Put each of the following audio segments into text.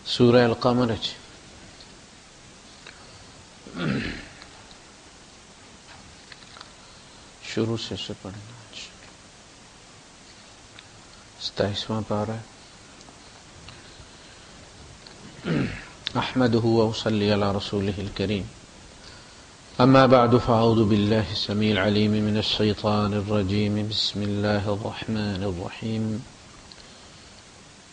سورہ القمر شروع سے پڑھنا 27واں پارہ احمدہ وصلی علی رسولہ الکریم اما بعد فاعوذ باللہ السمیع العلیم من الشیطان الرجیم بسم اللہ الرحمن الرحیم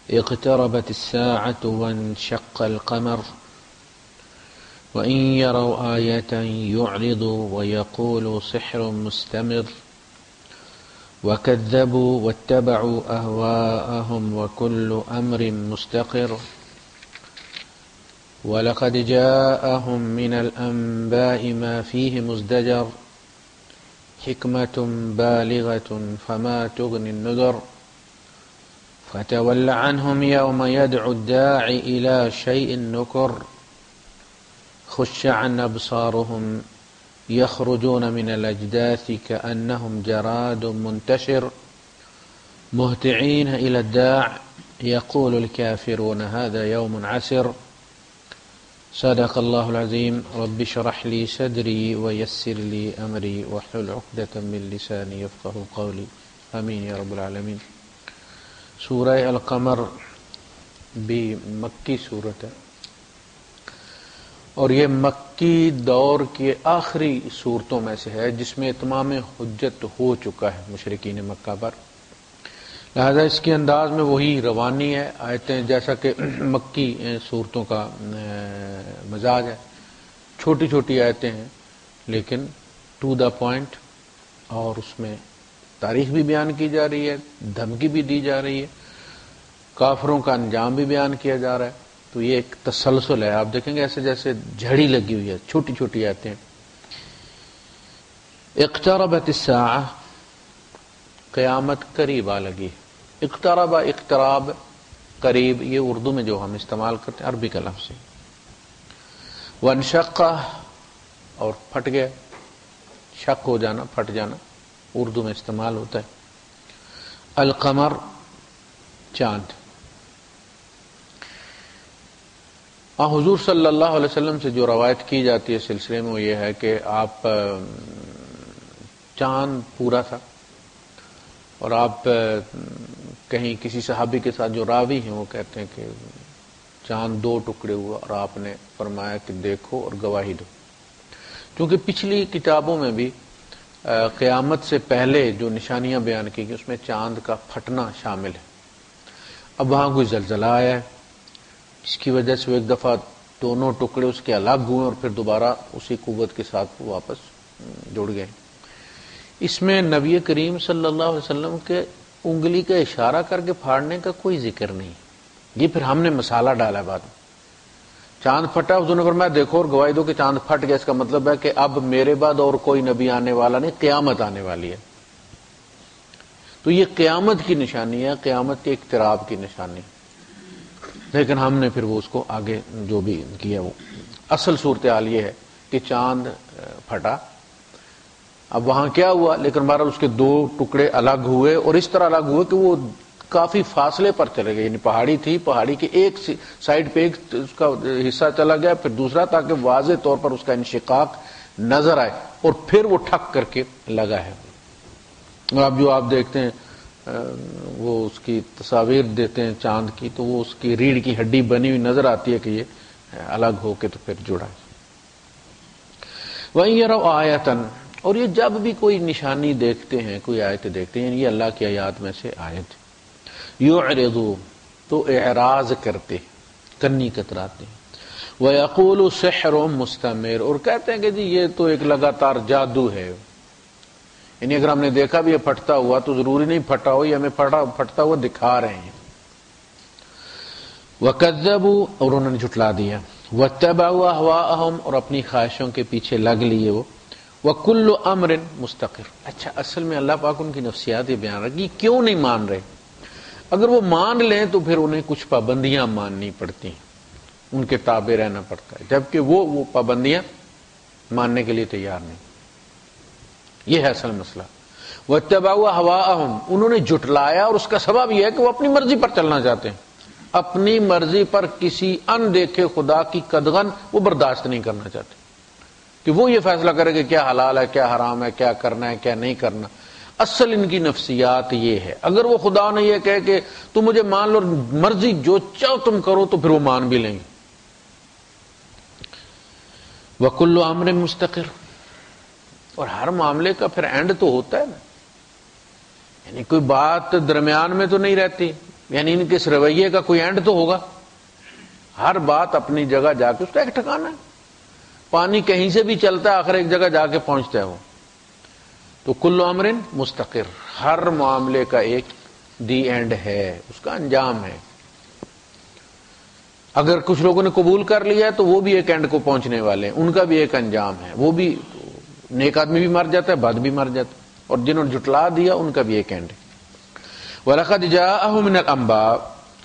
اقتربت الساعة وانشق القمر وإن يروا آية يعرضوا ويقولوا سحر مستمر وكذبوا واتبعوا أهواءهم وكل أمر مستقر ولقد جاءهم من الأنباء ما فيه مزدجر حكمة بالغة فما تغني النذر فتول عنهم يوم يدعو الداعي إلى شيء نكر خش عن أبصارهم يخرجون من الأجداث كأنهم جراد منتشر مهطعين إلى الداع يقول الكافرون هذا يوم عسر صدق الله العظيم رب اشرح لي صدري ويسر لي أمري واحلل عقدة من لساني يفقهوا قولي آمين يا رب العالمين. سورہ القمر بھی مکی صورت ہے اور یہ مکی دور کے آخری صورتوں میں سے ہے جس میں اتمام حجت ہو چکا ہے مشرکین مکہ پر، لہذا اس کے انداز میں وہی روانی ہے. آیتیں جیسا کہ مکی صورتوں کا مزاج ہے، چھوٹی چھوٹی آیتیں ہیں لیکن ٹو دا پوائنٹ، اور اس میں تاریخ بھی بیان کی جا رہی ہے، دھمکی بھی دی جا رہی ہے، کافروں کا انجام بھی بیان کیا جا رہا ہے. تو یہ ایک تسلسل ہے، آپ دیکھیں گے ایسے جیسے جھڑی لگی ہوئی ہے، چھوٹی چھوٹی آیتیں. اقتربت الساعہ، قیامت قریب آ لگی. اقترب، اقتراب، قریب، یہ اردو میں جو ہم استعمال کرتے ہیں عربی کا لفظ ہے. وانشق، اور پھٹ گیا، شق ہو جانا، پھٹ جانا، اردو میں استعمال ہوتا ہے. القمر، چاند. حضور صلی اللہ علیہ وسلم سے جو روایت کی جاتی ہے سلسلے میں وہ یہ ہے کہ آپ چاند پورا تھا اور آپ کہیں کسی صحابی کے ساتھ جو راوی ہیں وہ کہتے ہیں کہ چاند 2 ٹکڑے ہوا اور آپ نے فرمایا کہ دیکھو اور گواہی دو. کیونکہ پچھلی کتابوں میں بھی قیامت سے پہلے جو نشانیاں بیان کی گئی اس میں چاند کا پھٹنا شامل ہے. اب وہاں کوئی زلزلہ آیا ہے جس کی وجہ سے وہ ایک دفعہ دونوں ٹکڑے اس کے الگ ہوئے اور پھر دوبارہ اسی قوت کے ساتھ واپس جڑ گئے. اس میں نبی کریم صلی اللہ علیہ وسلم کے انگلی کا اشارہ کر کے پھاڑنے کا کوئی ذکر نہیں. یہ پھر ہم نے مسالہ ڈالا ہے بعد میں. چاند پھٹا، حضور نے فرمایا دیکھو اور گواہی دو کہ چاند پھٹ گیا. اس کا مطلب ہے کہ اب میرے بعد اور کوئی نبی آنے والا نہیں، قیامت آنے والی ہے. تو یہ قیامت کی نشانی ہے، قیامت کے اقتراب کی نشانی. لیکن ہم نے پھر وہ اس کو آگے جو بھی کیا، وہ اصل صورتحال یہ ہے کہ چاند پھٹا. اب وہاں کیا ہوا، لیکن بہرحال اس کے 2 ٹکڑے الگ ہوئے اور اس طرح الگ ہوئے کہ وہ کافی فاصلے پر چلے گئے. یعنی پہاڑی تھی، پہاڑی کے ایک سائڈ پہ ایک اس کا حصہ چلا گیا، پھر دوسرا، تاکہ واضح طور پر اس کا انشقاق نظر آئے اور پھر وہ ٹھک کر کے لگا ہے. اور اب جو آپ دیکھتے ہیں وہ اس کی تصاویر دیتے ہیں چاند کی، تو وہ اس کی ریڑھ کی ہڈی بنی ہوئی نظر آتی ہے کہ یہ الگ ہو کے تو پھر جڑا ہے. وَإِن يَرَوْا آیَةً، اور یہ جب بھی کوئی نشانی دیکھتے ہیں، کوئی آیت دیکھتے ہیں، یہ اللہ کی آیات میں سے آیت ہے. یعرضوا، تو اعراض کرتے، کنی کتراتے. وَيَقُولُ سِحْرٌ مُسْتَمِرٌ، اور کہتے ہیں کہ جی یہ تو ایک لگاتار جادو ہے. یعنی اگر ہم نے دیکھا بھی یہ پھٹتا ہوا تو ضروری نہیں پھٹا ہو، یہ ہمیں پھٹتا ہوا دکھا رہے ہیں. وَكَذَّبُوا، اور انہوں نے جھٹلا دیا. وَاتَّبَعُوا أَهْوَاءَهُمْ، اور اپنی خواہشوں کے پیچھے لگ لیے وہ. وَكُلُّ أَمْرٍ مُسْتَقِرٌ، اچھا اصل میں اللہ پاک ان کی نفسیات یہ بیان رکھی کیوں نہیں مان رہے. اگر وہ مان لیں تو پھر انہیں کچھ پابندیاں ماننی پڑتی ہیں، ان کے تابع رہنا پڑتا ہے، جبکہ وہ پابندیاں ماننے کے لیے تیار نہیں. یہ ہے اصل مسئلہ. وَاتَّبَعُوا أَهْوَاءَهُمْ، انہوں نے جھٹلایا اور اس کا سبب یہ ہے کہ وہ اپنی مرضی پر چلنا چاہتے ہیں. اپنی مرضی پر کسی اندیکھے خدا کی قدغن وہ برداشت نہیں کرنا چاہتے کہ وہ یہ فیصلہ کرے کہ کیا حلال ہے کیا حرام ہے، کیا کرنا ہے کیا نہیں کرنا۔ اصل ان کی نفسیات یہ ہے۔ اگر وہ خدا نے یہ کہے کہ تم مجھے مان لو، مرضی جو چاہو تم کرو، تو پھر وہ مان بھی لیں گے۔ وَكُلُّ أَمْرٍ مُسْتَقِرٌ، اور ہر معاملے کا پھر اینڈ تو ہوتا ہے نا، یعنی کوئی بات درمیان میں تو نہیں رہتی، یعنی ان کے اس رویے کا کوئی اینڈ تو ہوگا۔ ہر بات اپنی جگہ جا کے اس کا ایک ٹھکانا ہے۔ پانی کہیں سے بھی چلتا ہے، آخر ایک جگہ جا کے پہنچتا ہے وہ۔ تو کل امر مستقر، ہر معاملے کا ایک دی اینڈ ہے، اس کا انجام ہے۔ اگر کچھ لوگوں نے قبول کر لیا ہے تو وہ بھی ایک اینڈ کو پہنچنے والے ہیں، ان کا بھی ایک انجام ہے، وہ بھی نیک آدمی بھی مر جاتا ہے، بد بھی مر جاتا ہے، اور جنہوں نے جھٹلا دیا ان کا بھی ایک اینڈ ہے۔ وَلَقَدْ جَاءَهُم مِّنَ الْأَنبَاءِ،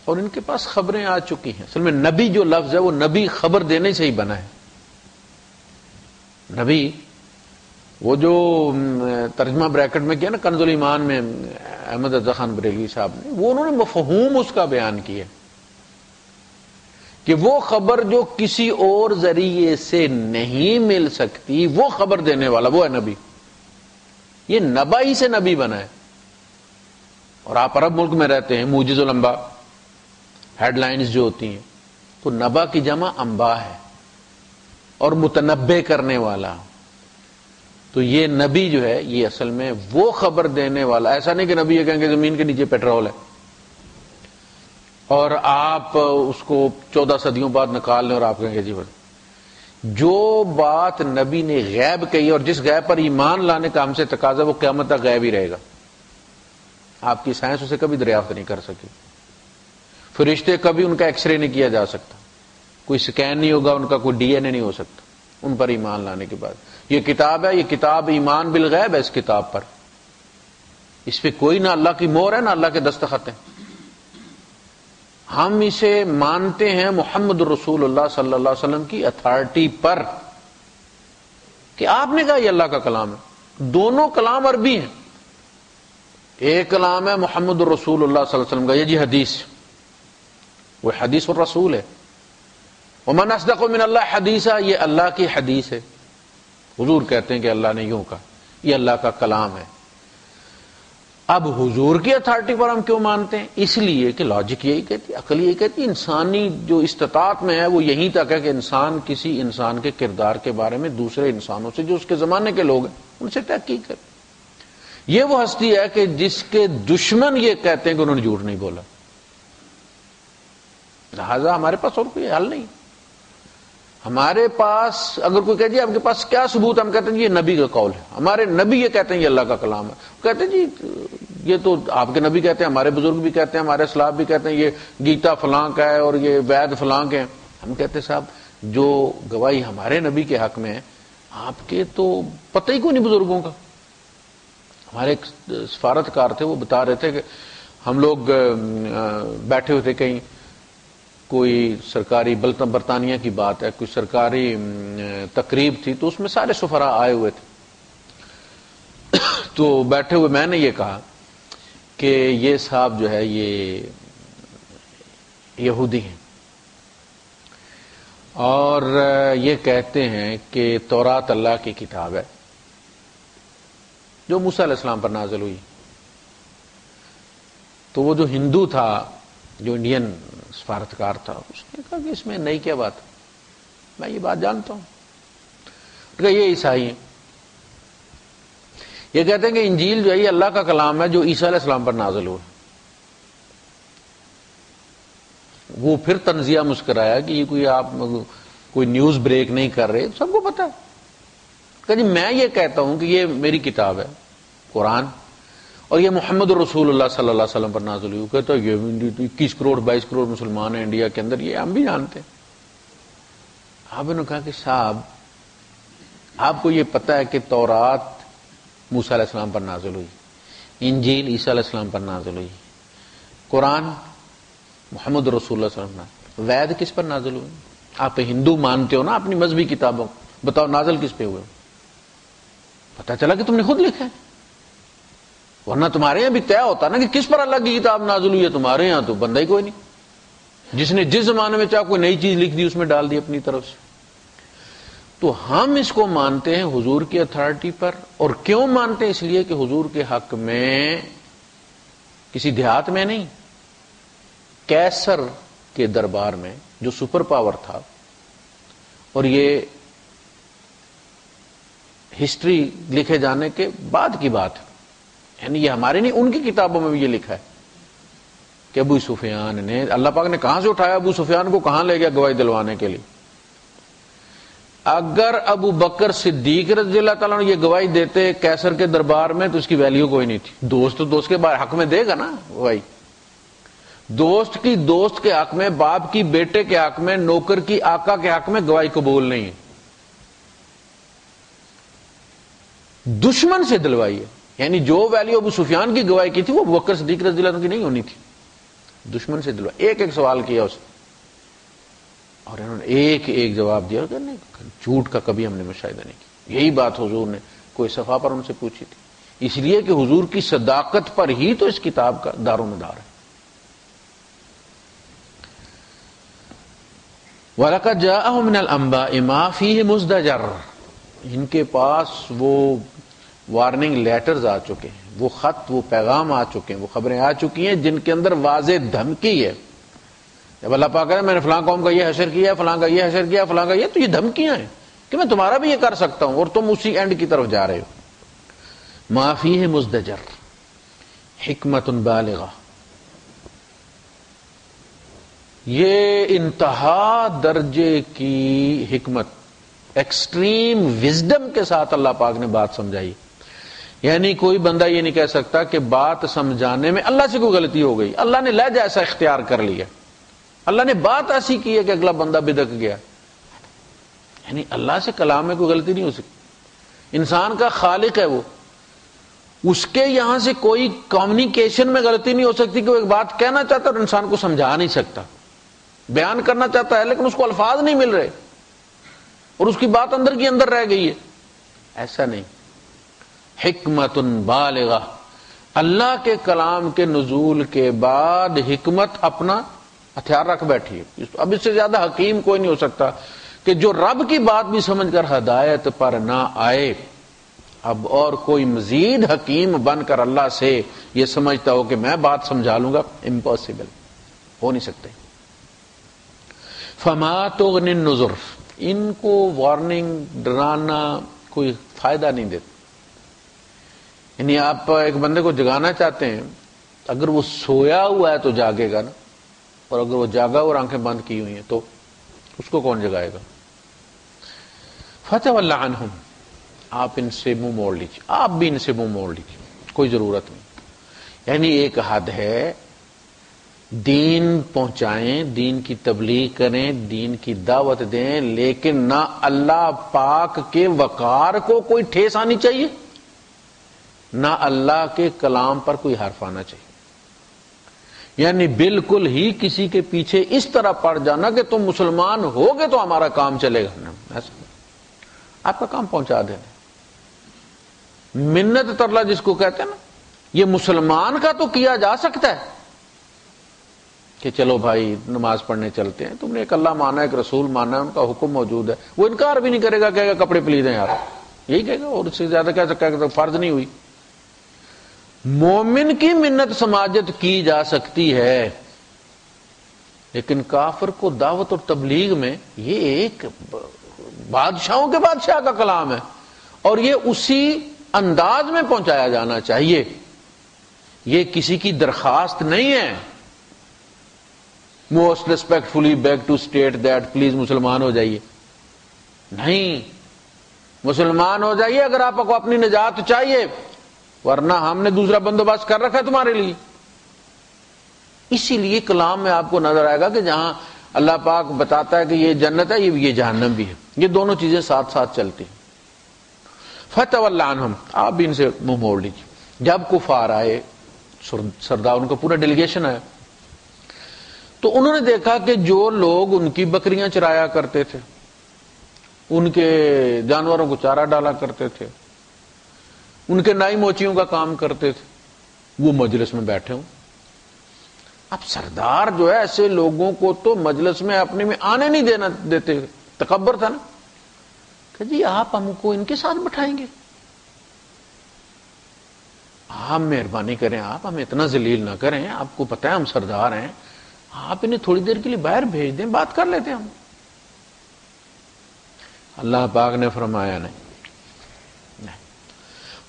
اور ان کے پاس خبریں آ چکی ہیں۔ اصل میں نبی جو لفظ ہے وہ نبی خبر دینے سے ہی بنا ہے۔ نبی وہ جو ترجمہ بریکٹ میں کیا نا کنز الایمان میں احمد رضا خان بریلوی صاحب نے، وہ انہوں نے مفہوم اس کا بیان کیا کہ وہ خبر جو کسی اور ذریعے سے نہیں مل سکتی، وہ خبر دینے والا وہ ہے نبی۔ یہ نبا ہی سے نبی بنا ہے۔ اور آپ عرب ملک میں رہتے ہیں، موجز الانباء ہیڈ لائنز جو ہوتی ہیں، تو نبا کی جمع انباء ہے، اور متنبع کرنے والا۔ تو یہ نبی جو ہے یہ اصل میں وہ خبر دینے والا، ایسا نہیں کہ نبی یہ کہیں گے زمین کے نیچے پیٹرول ہے اور آپ اس کو 14 صدیوں بعد نکال لیں اور آپ کہیں گے جی جو بات نبی نے غیب کہی اور جس غیب پر ایمان لانے کا ہم سے تقاضا وہ قیامت تک غیب ہی رہے گا، آپ کی سائنس اسے کبھی دریافت نہیں کر سکی۔ فرشتے کبھی ان کا ایکس رے نہیں کیا جا سکتا، کوئی سکین نہیں ہوگا ان کا، کوئی ڈی این اے نہیں ہو سکتا ان پر ایمان لانے کے بعد۔ یہ کتاب ہے، یہ کتاب ایمان بالغیب ہے، اس کتاب پر اس پہ کوئی نہ اللہ کی مہر ہے نہ اللہ کے دستخط ہیں۔ ہم اسے مانتے ہیں محمد رسول اللہ صلی اللہ علیہ وسلم کی اتھارٹی پر کہ آپ نے کہا یہ اللہ کا کلام ہے۔ دونوں کلام عربی ہیں، ایک کلام ہے محمد رسول اللہ صلی اللہ علیہ وسلم کا، یہ جی حدیث، وہ حدیث الرسول ہے۔ ومن اصدق من اللہ حدیثا، یہ اللہ کی حدیث ہے۔ حضور کہتے ہیں کہ اللہ نے یوں کہا، یہ اللہ کا کلام ہے۔ اب حضور کی اتھارٹی پر ہم کیوں مانتے ہیں؟ اس لیے کہ لاجک یہی کہتی ہے، عقل یہی کہتی ہے، انسانی جو استطاعت میں ہے وہ یہیں تک ہے کہ انسان کسی انسان کے کردار کے بارے میں دوسرے انسانوں سے جو اس کے زمانے کے لوگ ہیں ان سے تحقیق کرے۔ یہ وہ ہستی ہے کہ جس کے دشمن یہ کہتے ہیں کہ انہوں نے جھوٹ نہیں بولا، لہذا ہمارے پاس اور کوئی حل نہیں۔ ہمارے پاس اگر کوئی کہے جی آپ کے پاس کیا ثبوت، ہم کہتے ہیں جی یہ نبی کا قول ہے، ہمارے نبی یہ کہتے ہیں یہ اللہ کا کلام ہے۔ کہتے ہیں جی یہ تو آپ کے نبی کہتے ہیں، ہمارے بزرگ بھی کہتے ہیں، ہمارے اسلاف بھی کہتے ہیں، یہ گیتا فلاں کا ہے اور یہ وید فلاں کے ہیں۔ ہم کہتے ہیں صاحب جو گواہی ہمارے نبی کے حق میں ہے آپ کے تو پتہ ہی کوئی نہیں بزرگوں کا۔ ہمارے ایک سفارتکار تھے، وہ بتا رہے تھے کہ ہم لوگ بیٹھے ہوئے تھے کہیں، کوئی سرکاری برطانیہ کی بات ہے، کوئی سرکاری تقریب تھی، تو اس میں سارے سفراء آئے ہوئے تھے۔ تو بیٹھے ہوئے میں نے یہ کہا کہ یہ صاحب جو ہے یہ یہودی ہیں اور یہ کہتے ہیں کہ تورات اللہ کی کتاب ہے جو موسیٰ علیہ السلام پر نازل ہوئی۔ تو وہ جو ہندو تھا، جو انڈین سفارتکار تھا، اس نے کہا کہ اس میں نئی کیا بات، میں یہ بات جانتا ہوں۔ کہ یہ عیسائی ہیں، یہ کہتے ہیں کہ انجیل جو ہے یہ اللہ کا کلام ہے جو عیسیٰ علیہ السلام پر نازل ہوا۔ وہ پھر تنزیہ مسکرایا کہ یہ کوئی آپ کوئی نیوز بریک نہیں کر رہے، سب کو پتا ہے۔ کہ جی میں یہ کہتا ہوں کہ یہ میری کتاب ہے قرآن، اور یہ محمد رسول اللہ صلی اللہ علیہ وسلم پر نازل ہوئی۔ کہتا ہے یہ 21 کروڑ 22 کروڑ مسلمان ہیں انڈیا کے اندر، یہ ہم بھی جانتے ہیں۔ آپ نے کہا کہ صاحب آپ کو یہ پتا ہے کہ تورات موسیٰ علیہ السلام پر نازل ہوئی، انجیل عیسیٰ علیہ السلام پر نازل ہوئی، قرآن محمد رسول اللہ صلی اللہ علیہ وسلم، وید کس پر نازل ہوئی؟ آپ ہندو مانتے ہو نا اپنی مذہبی کتابوں، بتاؤ نازل کس پہ ہوئے؟ پتا چلا کہ تم نے خود لکھا ہے، ورنہ تمہارے یہاں بھی طے ہوتا نا کہ کس پر اللہ کی کتاب نازل ہوئی ہے، تمہارے یہاں تو بندہ ہی کوئی نہیں۔ جس نے جس زمانے میں چاہ کوئی نئی چیز لکھ دی اس میں ڈال دی اپنی طرف سے. تو ہم اس کو مانتے ہیں حضور کی اتھارٹی پر. اور کیوں مانتے ہیں؟ اس لیے کہ حضور کے حق میں کسی دیہات میں نہیں، کیسر کے دربار میں جو سپر پاور تھا، اور یہ ہسٹری لکھے جانے کے بعد کی بات ہے، یعنی یہ ہمارے نہیں، ان کی کتابوں میں بھی یہ لکھا ہے کہ ابو سفیان نے، اللہ پاک نے کہاں سے اٹھایا ابو سفیان کو، کہاں لے گیا گواہی دلوانے کے لیے. اگر ابو بکر صدیق رضی اللہ تعالیٰ نے یہ گواہی دیتے کیسر کے دربار میں تو اس کی ویلیو کوئی نہیں تھی. دوست تو دوست کے حق میں دے گا نا گواہی. دوست کی دوست کے حق میں، باپ کی بیٹے کے حق میں، نوکر کی آقا کے حق میں گواہی قبول نہیں ہے. دشمن سے دلوائی ہے، یعنی جو ویلیو ابو سفیان کی گواہی کی تھی وہ ابو بکر صدیق رضی اللہ عنہ کی نہیں ہونی تھی، دشمن سے دلوائی. ایک ایک سوال کیا اسے اور انہوں نے ایک ایک جواب دیا. نہیں، جھوٹ کا کبھی ہم نے مشاہدہ نہیں کیا. یہی بات حضور نے کوئی صفحہ پر ان سے پوچھی تھی، اس لیے کہ حضور کی صداقت پر ہی تو اس کتاب کا دار و مدار ہے. وَلَقَدْ جَاءَهُم مِّنَ الْأَنبَاءِ مَا فِيهِ مُزْدَجَرٌ. ان کے پاس وہ وارننگ لیٹرز آ چکے ہیں، وہ خط، وہ پیغام آ چکے ہیں، وہ خبریں آ چکی ہیں جن کے اندر واضح دھمکی ہے. جب اللہ پاک کہے میں نے فلاں قوم کا یہ حشر کیا، فلاں کا یہ حشر کیا، فلاں کا یہ، تو یہ دھمکیاں ہیں کہ میں تمہارا بھی یہ کر سکتا ہوں، اور تم اسی اینڈ کی طرف جا رہے ہو. ما فیہ مزدجر حکمت بالغہ، یہ انتہا درجے کی حکمت، ایکسٹریم وزڈم کے ساتھ اللہ پاک نے بات سمجھائی. یعنی کوئی بندہ یہ نہیں کہہ سکتا کہ بات سمجھانے میں اللہ سے کوئی غلطی ہو گئی، اللہ نے لہجہ ایسا اختیار کر لیا، اللہ نے بات ایسی کی ہے کہ اگلا بندہ بدک گیا. یعنی اللہ سے کلام میں کوئی غلطی نہیں ہو سکتی. انسان کا خالق ہے وہ، اس کے یہاں سے کوئی کمیونیکیشن میں غلطی نہیں ہو سکتی کہ وہ ایک بات کہنا چاہتا ہے اور انسان کو سمجھا نہیں سکتا، بیان کرنا چاہتا ہے لیکن اس کو الفاظ نہیں مل رہے اور اس کی بات اندر کی اندر رہ گئی ہے. ایسا نہیں. حکمت بالغہ، اللہ کے کلام کے نزول کے بعد حکمت اپنا ہتھیار رکھ بیٹھی ہے. اب اس سے زیادہ حکیم کوئی نہیں ہو سکتا کہ جو رب کی بات بھی سمجھ کر ہدایت پر نہ آئے، اب اور کوئی مزید حکیم بن کر اللہ سے یہ سمجھتا ہو کہ میں بات سمجھا لوں گا. امپاسبل، ہو نہیں سکتے. فما تغنی النذر، ان کو وارننگ، ڈرانا کوئی فائدہ نہیں دیتا. یعنی آپ ایک بندے کو جگانا چاہتے ہیں، اگر وہ سویا ہوا ہے تو جاگے گا نا، اور اگر وہ جاگا اور آنکھیں بند کی ہوئی ہیں تو اس کو کون جگائے گا. فتول عنہم، آپ ان سے منہ موڑ لیجیے، آپ بھی ان سے منہ موڑ لیجیے، کوئی ضرورت نہیں. یعنی ایک حد ہے، دین پہنچائیں، دین کی تبلیغ کریں، دین کی دعوت دیں، لیکن نہ اللہ پاک کے وقار کو کوئی ٹھیس آنی چاہیے، نہ اللہ کے کلام پر کوئی حرف آنا چاہیے. یعنی بالکل ہی کسی کے پیچھے اس طرح پڑ جانا کہ تم مسلمان ہوگے تو ہمارا کام چلے گا، ایسا آپ کا کام پہنچا دینا. منت ترلا جس کو کہتے ہیں نا، یہ مسلمان کا تو کیا جا سکتا ہے کہ چلو بھائی نماز پڑھنے چلتے ہیں، تم نے ایک اللہ مانا، ایک رسول مانا ہے، ان کا حکم موجود ہے. وہ انکار بھی نہیں کرے گا، کہے گا کپڑے پلیز ہیں یار، یہی کہے گا، اور اس سے زیادہ کہہ سکتا ہے کہ فرض نہیں ہوئی. مومن کی منت سماجت کی جا سکتی ہے، لیکن کافر کو دعوت اور تبلیغ میں یہ ایک بادشاہوں کے بادشاہ کا کلام ہے اور یہ اسی انداز میں پہنچایا جانا چاہیے. یہ کسی کی درخواست نہیں ہے. Most respectfully beg to state that please مسلمان ہو جائیے. نہیں، مسلمان ہو جائیے اگر آپ کو اپنی نجات چاہیے، ورنہ ہم نے دوسرا بندوبست کر رکھا ہے تمہارے لیے. اسی لیے کلام میں آپ کو نظر آئے گا کہ جہاں اللہ پاک بتاتا ہے کہ یہ جنت ہے، یہ جہنم بھی ہے، یہ دونوں چیزیں ساتھ ساتھ چلتی ہیں. فتول عنہم، آپ بھی ان سے منہ موڑ لیجیے. جب کفار آئے، سردار ان کا پورا ڈیلیگیشن آیا، تو انہوں نے دیکھا کہ جو لوگ ان کی بکریاں چرایا کرتے تھے، ان کے جانوروں کو چارہ ڈالا کرتے تھے، ان کے نائی موچیوں کا کام کرتے تھے، وہ مجلس میں بیٹھے ہوں. اب سردار جو ہے ایسے لوگوں کو تو مجلس میں اپنے میں آنے نہیں دینا دیتے، تکبر تھا نا کہ جی آپ ہم کو ان کے ساتھ بٹھائیں گے، آپ مہربانی کریں، آپ ہمیں اتنا ذلیل نہ کریں، آپ کو پتہ ہے ہم سردار ہیں، آپ انہیں تھوڑی دیر کے لیے باہر بھیج دیں، بات کر لیتے ہیں ہم۔ اللہ پاک نے فرمایا نہیں،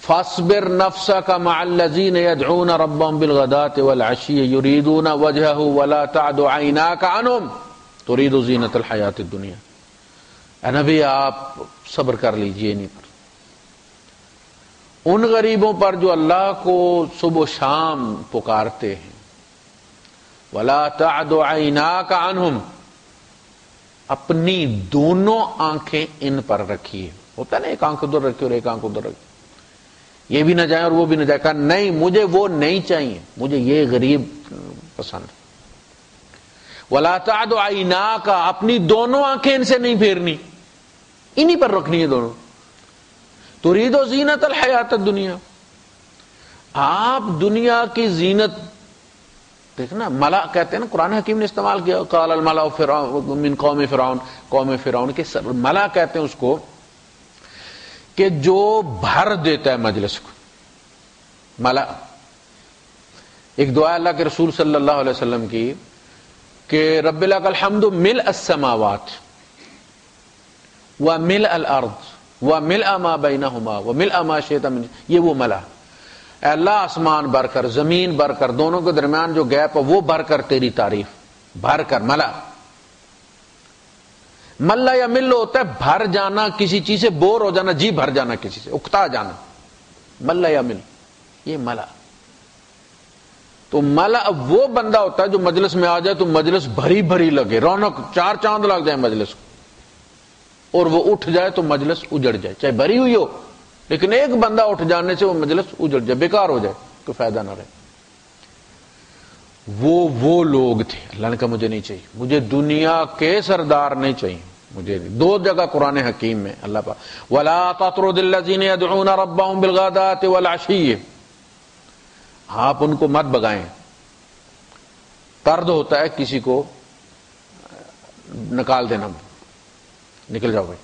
فاصبر نفسك مع الذين يدعون ربهم بالغداة والعشي يريدون وجهه ولا تعد عيناك عنهم تريد زينة الحياة الدنيا۔ اے نبی آپ صبر کر لیجئے نہیں پر ان غریبوں پر جو اللہ کو صبح و شام پکارتے ہیں، ولا تعد عيناك عنهم، اپنی دونوں آنکھیں ان پر رکھیے۔ ہوتا ہے نا ایک آنکھ ادھر رکھی اور ایک آنکھ ادھر رکھی، یہ بھی نہ جائیں اور وہ بھی نہ جائے، کہا نہیں مجھے وہ نہیں چاہیے، مجھے یہ غریب پسند۔ ولا تعد عیناک، اپنی دونوں آنکھیں ان سے نہیں پھیرنی، انہی پر رکھنی ہے دونوں۔ ترید و زینت الحیات الدنیا، آپ دنیا کی زینت دیکھنا، ملا کہتے ہیں نا، قرآن حکیم نے استعمال کیا، قال الملأ من قوم فرعون، قوم فرعون کے ملا کہتے ہیں اس کو کہ جو بھر دیتا ہے مجلس کو، ملا۔ ایک دعا اللہ کے رسول صلی اللہ علیہ وسلم کی کہ رب لک الحمد ملء السماوات وملء الارض وملء ما بینہما وملء ما شئت من، یہ وہ ملا، اے اللہ آسمان بھر کر، زمین بھر کر، دونوں کے درمیان جو گیپ ہے وہ بھر کر تیری تعریف، بھر کر، ملا۔ ملا یا مل ہوتا ہے بھر جانا کسی چیز سے، بور ہو جانا، جی بھر جانا کسی سے، اکتا جانا، ملا یا مل، یہ ملا۔ تو ملا وہ بندہ ہوتا ہے جو مجلس میں آ جائے تو مجلس بھری بھری لگے، رونق، چار چاند لگ جائے مجلس کو، اور وہ اٹھ جائے تو مجلس اجڑ جائے، چاہے بھری ہوئی ہو، لیکن ایک بندہ اٹھ جانے سے وہ مجلس اجڑ جائے، بیکار ہو جائے، کوئی فائدہ نہ رہے۔ وہ لوگ تھے، اللہ نے کہا مجھے نہیں چاہیے، مجھے دنیا کے سردار نہیں چاہیے، مجھے دو جگہ قرآن حکیم میں اللہ پاک وَلَا تَطْرُدِ الَّذِينَ يَدْعُونَ رَبَّهُمْ بِالْغَدَاةِ وَالْعَشِيِّ، آپ ان کو مت بگائیں۔ طرد ہوتا ہے کسی کو نکال دینا، نکل جاؤ بھائی،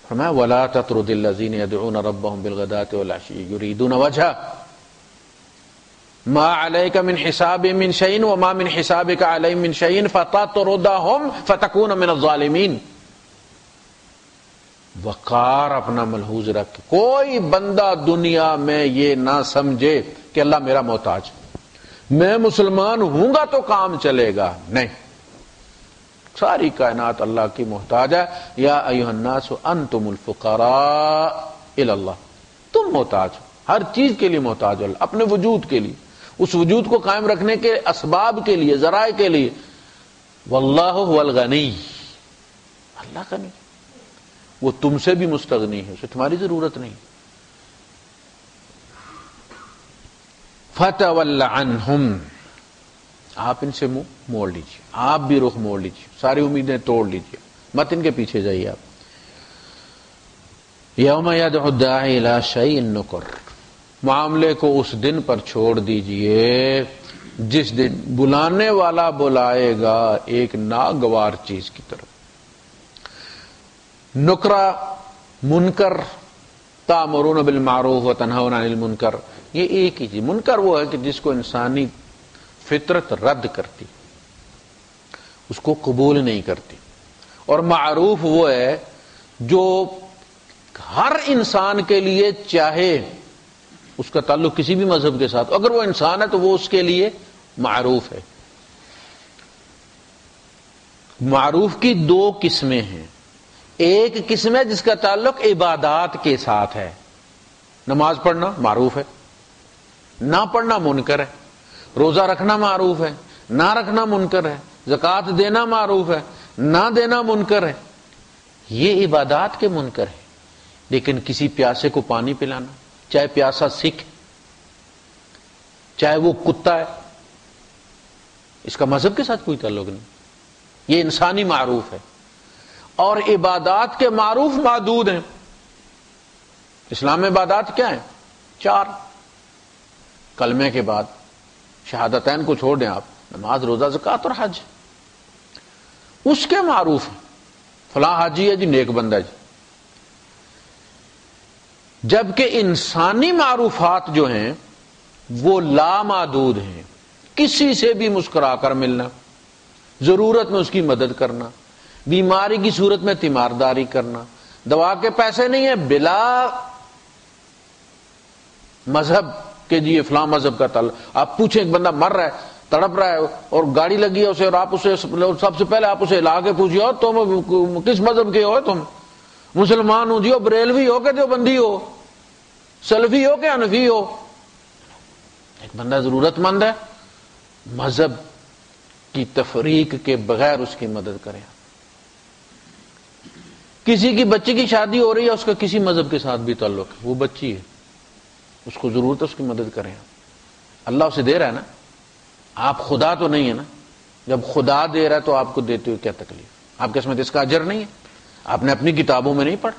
فرمایا وَلَا تَطْرُدِ الَّذِينَ يَدْعُونَ رَبَّهُمْ بِالْغَدَاةِ وَالْعَشِيِّ يُرِيدُونَ وَجْهَهُ ما علیک من حساب من شیء وما من حسابک علیہم من شیء فتطردهم فتکون من الظالمین۔ وقار اپنا ملحوظ رکھ، کوئی بندہ دنیا میں یہ نہ سمجھے کہ اللہ میرا محتاج، میں مسلمان ہوں گا تو کام چلے گا، نہیں، ساری کائنات اللہ کی محتاج ہے۔ یا ایھا الناس انتم الفقراء الی اللہ، تم محتاج ہو، ہر چیز کے لیے محتاج ہو، اپنے وجود کے لیے، اس وجود کو قائم رکھنے کے اسباب کے لیے، ذرائع کے لیے۔ واللہ هو الغنی، اللہ غنی، وہ تم سے بھی مستغنی ہے، اسے تمہاری ضرورت نہیں۔ فتول عنہم، آپ ان سے منہ موڑ لیجیے، آپ بھی رخ موڑ لیجیے، ساری امیدیں توڑ لیجیے، مت ان کے پیچھے جائیے آپ۔ یوم یدعو الداعی الی شیء نکر، معاملے کو اس دن پر چھوڑ دیجئے جس دن بلانے والا بلائے گا ایک ناگوار چیز کی طرف۔ نکرہ، منکر، تأمرون بالمعروف وتنہون عن المنکر، یہ ایک ہی چیز۔ منکر وہ ہے کہ جس کو انسانی فطرت رد کرتی، اس کو قبول نہیں کرتی، اور معروف وہ ہے جو ہر انسان کے لیے چاہے اس کا تعلق کسی بھی مذہب کے ساتھ، اگر وہ انسان ہے تو وہ اس کے لیے معروف ہے۔ معروف کی دو قسمیں ہیں، ایک قسم ہے جس کا تعلق عبادات کے ساتھ ہے، نماز پڑھنا معروف ہے، نہ پڑھنا منکر ہے، روزہ رکھنا معروف ہے، نہ رکھنا منکر ہے، زکوٰۃ دینا معروف ہے، نہ دینا منکر ہے، یہ عبادات کے منکر ہے۔ لیکن کسی پیاسے کو پانی پلانا، چاہے پیاسا سکھ چاہے وہ کتا ہے، اس کا مذہب کے ساتھ کوئی تعلق نہیں، یہ انسانی معروف ہے۔ اور عبادات کے معروف محدود ہیں۔ اسلام میں عبادات کیا ہیں؟ 4، کلمے کے بعد شہادتین کو چھوڑ دیں آپ، نماز، روزہ، زکوٰۃ اور حج اس کے معروف ہیں. فلاں حاجی ہے جی، نیک بندہ جی. جبکہ انسانی معروفات جو ہیں وہ لامحدود ہیں. کسی سے بھی مسکرا کر ملنا، ضرورت میں اس کی مدد کرنا، بیماری کی صورت میں تیمارداری کرنا، دوا کے پیسے نہیں ہیں بلا مذہب کہ جی یہ فلاں مذہب کا تعلق. آپ پوچھیں ایک بندہ مر رہا ہے، تڑپ رہا ہے اور گاڑی لگی ہے اسے، اور آپ اسے سب سے پہلے آپ اسے لا کے پوچھیے تم کس مذہب کے ہو؟ تم مسلمان ہو جی، بریلوی ہو کہ دیوبندی ہو، سلفی ہو کہ حنفی ہو؟ ایک بندہ ضرورت مند ہے، مذہب کی تفریق کے بغیر اس کی مدد کریں. کسی کی بچی کی شادی ہو رہی ہے، اس کا کسی مذہب کے ساتھ بھی تعلق ہے، وہ بچی ہے، اس کو ضرورت ہے، اس کی مدد کریں. اللہ اسے دے رہا ہے نا، آپ خدا تو نہیں ہے نا. جب خدا دے رہا ہے تو آپ کو دیتے ہوئے کیا تکلیف؟ آپ کے سمجھتے اس کا اجر نہیں ہے؟ آپ نے اپنی کتابوں میں نہیں پڑھا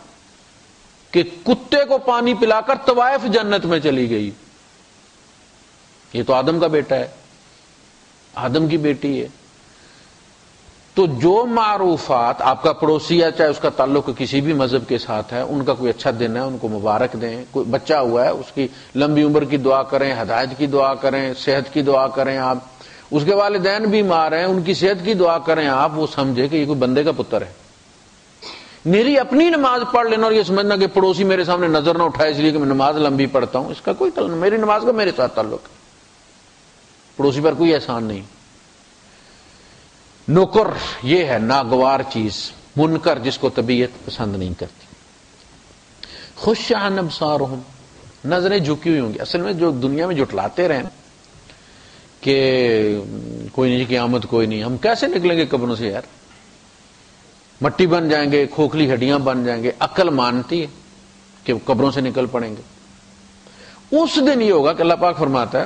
کہ کتے کو پانی پلا کر طوائف جنت میں چلی گئی؟ یہ تو آدم کا بیٹا ہے، آدم کی بیٹی ہے. تو جو معروفات آپ کا پڑوسی ہے، چاہے اس کا تعلق کسی بھی مذہب کے ساتھ ہے، ان کا کوئی اچھا دن ہے، ان کو مبارک دیں. کوئی بچہ ہوا ہے، اس کی لمبی عمر کی دعا کریں، ہدایت کی دعا کریں، صحت کی دعا کریں. آپ اس کے والدین بیمار ہیں، ان کی صحت کی دعا کریں. آپ وہ سمجھے کہ یہ کوئی بندے کا پتر ہے. میری اپنی نماز پڑھ لینا اور یہ سمجھنا کہ پڑوسی میرے سامنے نظر نہ اٹھائے اس لیے کہ میں نماز لمبی پڑھتا ہوں، اس کا کوئی تعلق نہیں. میری نماز کا میرے ساتھ تعلق ہے، پڑوسی پر کوئی احسان نہیں. نوکر یہ ہے ناگوار چیز، منکر جس کو طبیعت پسند نہیں کرتی. خشعن ابصارہم، نظریں جھکی ہوئی ہوں گی. اصل میں جو دنیا میں جھٹلاتے رہے کہ کوئی نہیں، قیامت کوئی نہیں، ہم کیسے نکلیں گے قبروں سے یار؟ مٹی بن جائیں گے، کھوکھلی ہڈیاں بن جائیں گے. عقل مانتی ہے کہ قبروں سے نکل پڑیں گے. اس دن یہ ہوگا کہ اللہ پاک فرماتا ہے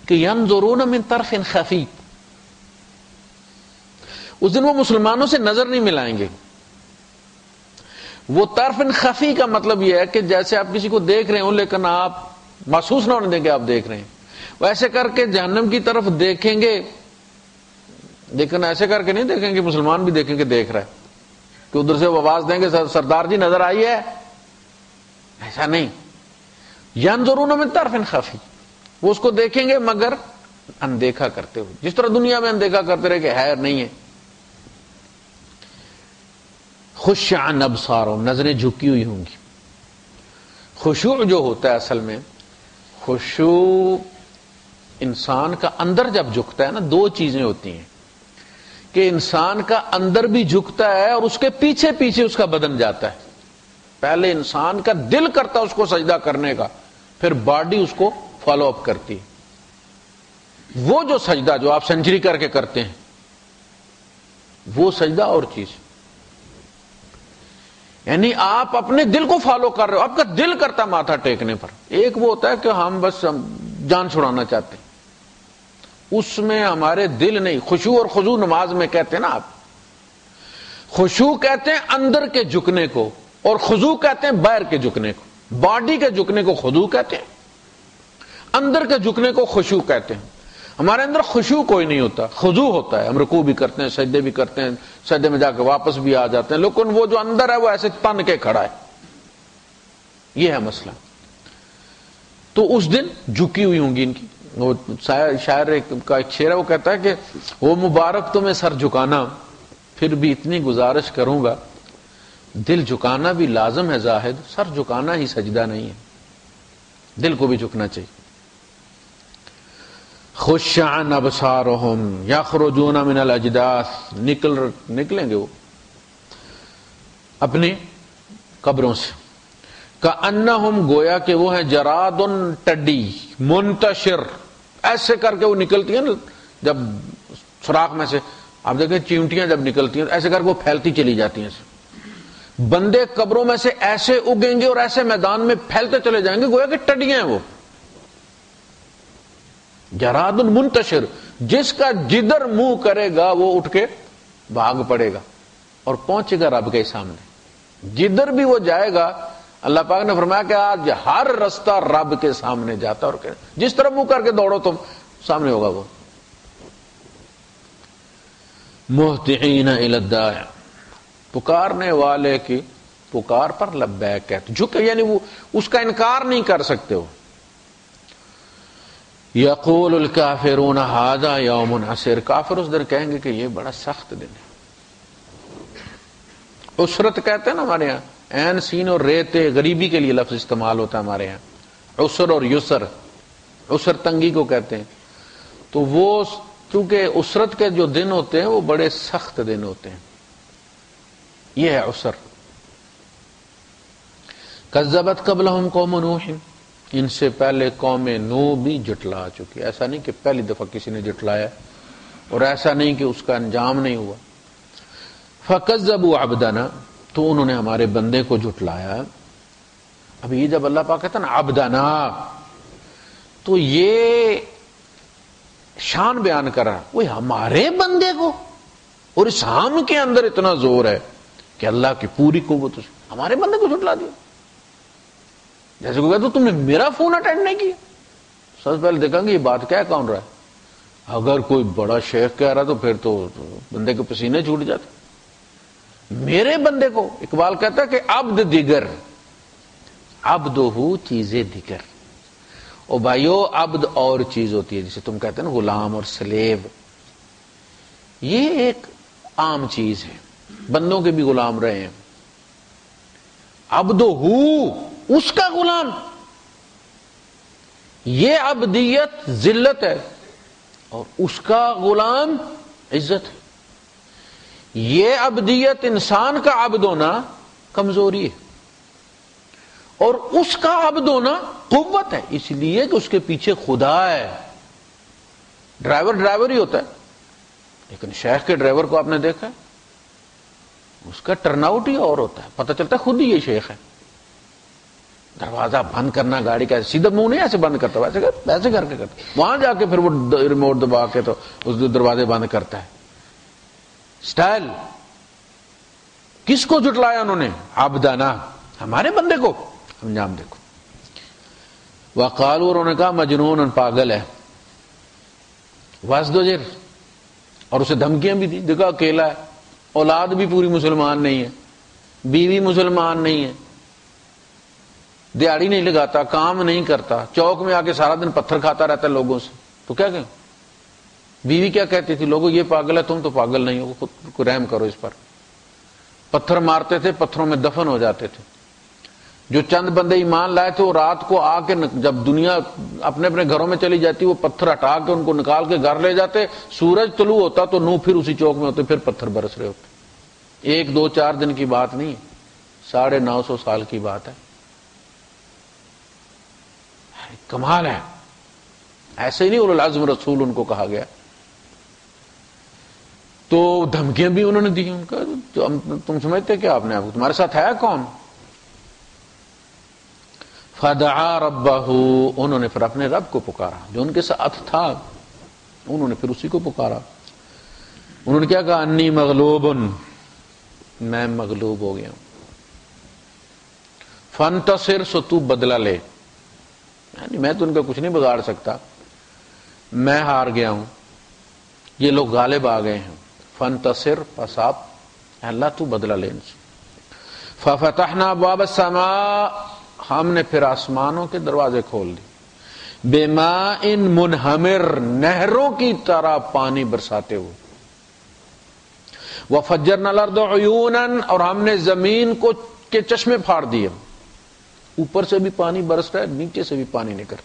کہ ینظرون من طرف خفی، اس دن وہ مسلمانوں سے نظر نہیں ملائیں گے. وہ طرف خفی کا مطلب یہ ہے کہ جیسے آپ کسی کو دیکھ رہے ہوں لیکن آپ محسوس نہ ہونے دیں کہ آپ دیکھ رہے ہیں. ویسے کر کے جہنم کی طرف دیکھیں گے، لیکن ایسے کر کے نہیں دیکھیں گے مسلمان بھی دیکھیں گے دیکھ رہا ہے کہ ادھر سے وہ آواز دیں گے سردار جی نظر آئی ہے، ایسا نہیں. ینظرون من طرف خفی، وہ اس کو دیکھیں گے مگر اندیکھا کرتے ہوئے، جس طرح دنیا میں اندیکھا کرتے رہے کہ ہے نہیں ہے. خشعن ابصارہم، نظریں جھکی ہوئی ہوں گی. خشوع جو ہوتا ہے اصل میں، خشوع انسان کا اندر جب جھکتا ہے نا، دو چیزیں ہوتی ہیں کہ انسان کا اندر بھی جھکتا ہے اور اس کے پیچھے پیچھے اس کا بدن جاتا ہے. پہلے انسان کا دل کرتا ہے اس کو سجدہ کرنے کا، پھر باڈی اس کو فالو اپ کرتی ہے. وہ جو سجدہ جو آپ سنچری کر کے کرتے ہیں وہ سجدہ اور چیز، یعنی آپ اپنے دل کو فالو کر رہے ہو، آپ کا دل کرتا ماتھا ٹیکنے پر. ایک وہ ہوتا ہے کہ ہم بس جان چھڑانا چاہتے ہیں، اس میں ہمارے دل نہیں. خشوع اور خضوع نماز میں کہتے ہیں نا، آپ خشوع کہتے ہیں اندر کے جھکنے کو اور خضوع کہتے ہیں باہر کے جھکنے کو. باڈی کے جھکنے کو خضوع کہتے ہیں، اندر کے جھکنے کو خشوع کہتے ہیں. ہمارے اندر خشوع کوئی نہیں ہوتا، خضوع ہوتا ہے. ہم رکوع بھی کرتے ہیں، سجدے بھی کرتے ہیں، سجدے میں جا کے واپس بھی آ جاتے ہیں، لیکن وہ جو اندر ہے وہ ایسے تن کے کھڑا ہے. یہ ہے مسئلہ. تو اس دن جھکی ہوئی ہوں گی ان کی. وہ شاعر کا ایک شعر ہے، وہ کہتا ہے کہ وہ مبارک تمہیں سر جھکانا، پھر بھی اتنی گزارش کروں گا، دل جھکانا بھی لازم ہے زاہد، سر جھکانا ہی سجدہ نہیں ہے. دل کو بھی جھکنا چاہیے. خشعن ابصارہم یخرجون من الاجداث، نکلیں گے وہ اپنی قبروں سے. کأنہم، گویا کہ وہ ہیں جراد ٹڈی، منتشر، ایسے کر کے وہ نکلتی ہیں نا، جب سوراخ میں سے آپ دیکھیں چیونٹیاں جب نکلتی ہیں ایسے کر کے وہ پھیلتی چلی جاتی ہیں. بندے قبروں میں سے ایسے اگیں گے اور ایسے میدان میں پھیلتے چلے جائیں گے گویا کہ ٹڈیاں ہیں. وہ جراد منتشر، جس کا جدھر منہ کرے گا وہ اٹھ کے بھاگ پڑے گا اور پہنچے گا رب کے سامنے. جدھر بھی وہ جائے گا، اللہ پاک نے فرمایا کہ آج ہر رستہ رب کے سامنے جاتا، اور جس طرح منہ کر کے دوڑو تم سامنے ہوگا وہ. مہطعین الی الداع، پکارنے والے کی پکار پر لبیک کہتے، جھک یعنی وہ اس کا انکار نہیں کر سکتے ہو. یقول الکافرون ھذا یوم عسیر، کافر اس دن کہیں گے کہ یہ بڑا سخت دن ہے. عسرت کہتے ہیں نا ہمارے یہاں، عین سین اور ریتے غریبی کے لیے لفظ استعمال ہوتا ہے ہمارے یہاں، عسر اور یسر، عسر تنگی کو کہتے ہیں. تو وہ چونکہ عسرت کے جو دن ہوتے ہیں وہ بڑے سخت دن ہوتے ہیں، یہ ہے عسر. کذبت قبلہم قوم نوح، ان سے پہلے قوم نوح بھی جھٹلا چکی. ایسا نہیں کہ پہلی دفعہ کسی نے جھٹلایا، اور ایسا نہیں کہ اس کا انجام نہیں ہوا. فکذبوا عبدنا، تو انہوں نے ہمارے بندے کو جھٹلایا. اب یہ جب اللہ پاک کہتا نا عبدنا، تو یہ شان بیان کر رہا، وہ ہمارے بندے کو، اور اس ہم کے اندر اتنا زور ہے کہ اللہ کی پوری قوت ہمارے بندے کو جھٹلا دیا. جیسے کوئی کہتا تم نے میرا فون اٹینڈ نہیں کیا. سب سے پہلے دیکھیں گے یہ بات کیا کون رہا ہے. اگر کوئی بڑا شیخ کہہ رہا تو پھر تو بندے کے پسینے چھوٹ جاتے. میرے بندے کو، اقبال کہتا ہے کہ عبد دیگر، عبدہ چیزیں دیگر. او بھائیو، عبد اور چیز ہوتی ہے جسے تم کہتے ہیں نا غلام اور سلیب، یہ ایک عام چیز ہے، بندوں کے بھی غلام رہے ہیں. عبدہ اس کا غلام، یہ عبدیت ذلت ہے، اور اس کا غلام عزت ہے. یہ عبدیت انسان کا عبد ہونا کمزوری ہے، اور اس کا عبد ہونا قوت ہے، اس لیے کہ اس کے پیچھے خدا ہے. ڈرائیور ہی ہوتا ہے، لیکن شیخ کے ڈرائیور کو آپ نے دیکھا ہے، اس کا ٹرن آؤٹ ہی اور ہوتا ہے، پتہ چلتا ہے خود ہی یہ شیخ ہے. دروازہ بند کرنا گاڑی کا سیدھا منہ نہیں ایسے بند کرتا، ویسے کر کے کرتا، وہاں جا کے پھر وہ ریموٹ دبا کے تو اس دروازے بند کرتا ہے. سٹائل. کس کو جھٹلایا انہوں نے؟ عبدنا، ہمارے بندے کو. انجام دیکھو. وقالوا، انہوں نے کہا مجنون، پاگل ہے. وازدجر، اور اسے دھمکیاں بھی دی. دیکھا اکیلا ہے، اولاد بھی پوری مسلمان نہیں ہے، بیوی مسلمان نہیں ہے، دیہڑی نہیں لگاتا، کام نہیں کرتا، چوک میں آ کے سارا دن پتھر کھاتا رہتا ہے لوگوں سے. تو کیا کہیں؟ بیوی کیا کہتی تھی؟ لوگوں یہ پاگل ہے، تم تو پاگل نہیں ہو، خود کو رحم کرو اس پر. پتھر مارتے تھے، پتھروں میں دفن ہو جاتے تھے. جو چند بندے ایمان لائے تھے وہ رات کو آ کے، جب دنیا اپنے اپنے گھروں میں چلی جاتی، وہ پتھر ہٹا کے ان کو نکال کے گھر لے جاتے. سورج طلوع ہوتا تو نو پھر اسی چوک میں ہوتے، پھر پتھر برس رہے ہوتے. 1 2 4 دن کی بات نہیں، 950 سال کی بات ہے. کمال ہے. ایسے ہی نہیں اولو العزم رسول ان کو کہا گیا. تو دھمکیاں بھی انہوں نے دی. ان کا تم سمجھتے کیا آپ نے؟ تمہارے ساتھ ہے کون؟ فدعا ربہ، انہوں نے پھر اپنے رب کو پکارا جو ان کے ساتھ تھا، انہوں نے پھر اسی کو پکارا. انہوں نے کیا کہا؟ انی مغلوب، میں مغلوب ہو گیا ہوں. فانتصر، سو تو بدلہ لے، یعنی میں تو ان کا کچھ نہیں بگاڑ سکتا، میں ہار گیا ہوں، یہ لوگ غالب آ گئے ہیں. فانتصر، پس آپ اللہ تو بدلہ لے ان سے. ففتحنا ابواب السماء، ہم نے پھر آسمانوں کے دروازے کھول دی. بماء منہمر، نہروں کی طرح پانی برساتے ہوئے. وفجرنا الارض عیونا، اور ہم نے زمین کو کے چشمے پھاڑ دیے، اوپر سے بھی پانی برس رہا ہے، نیچے سے بھی پانی نکل.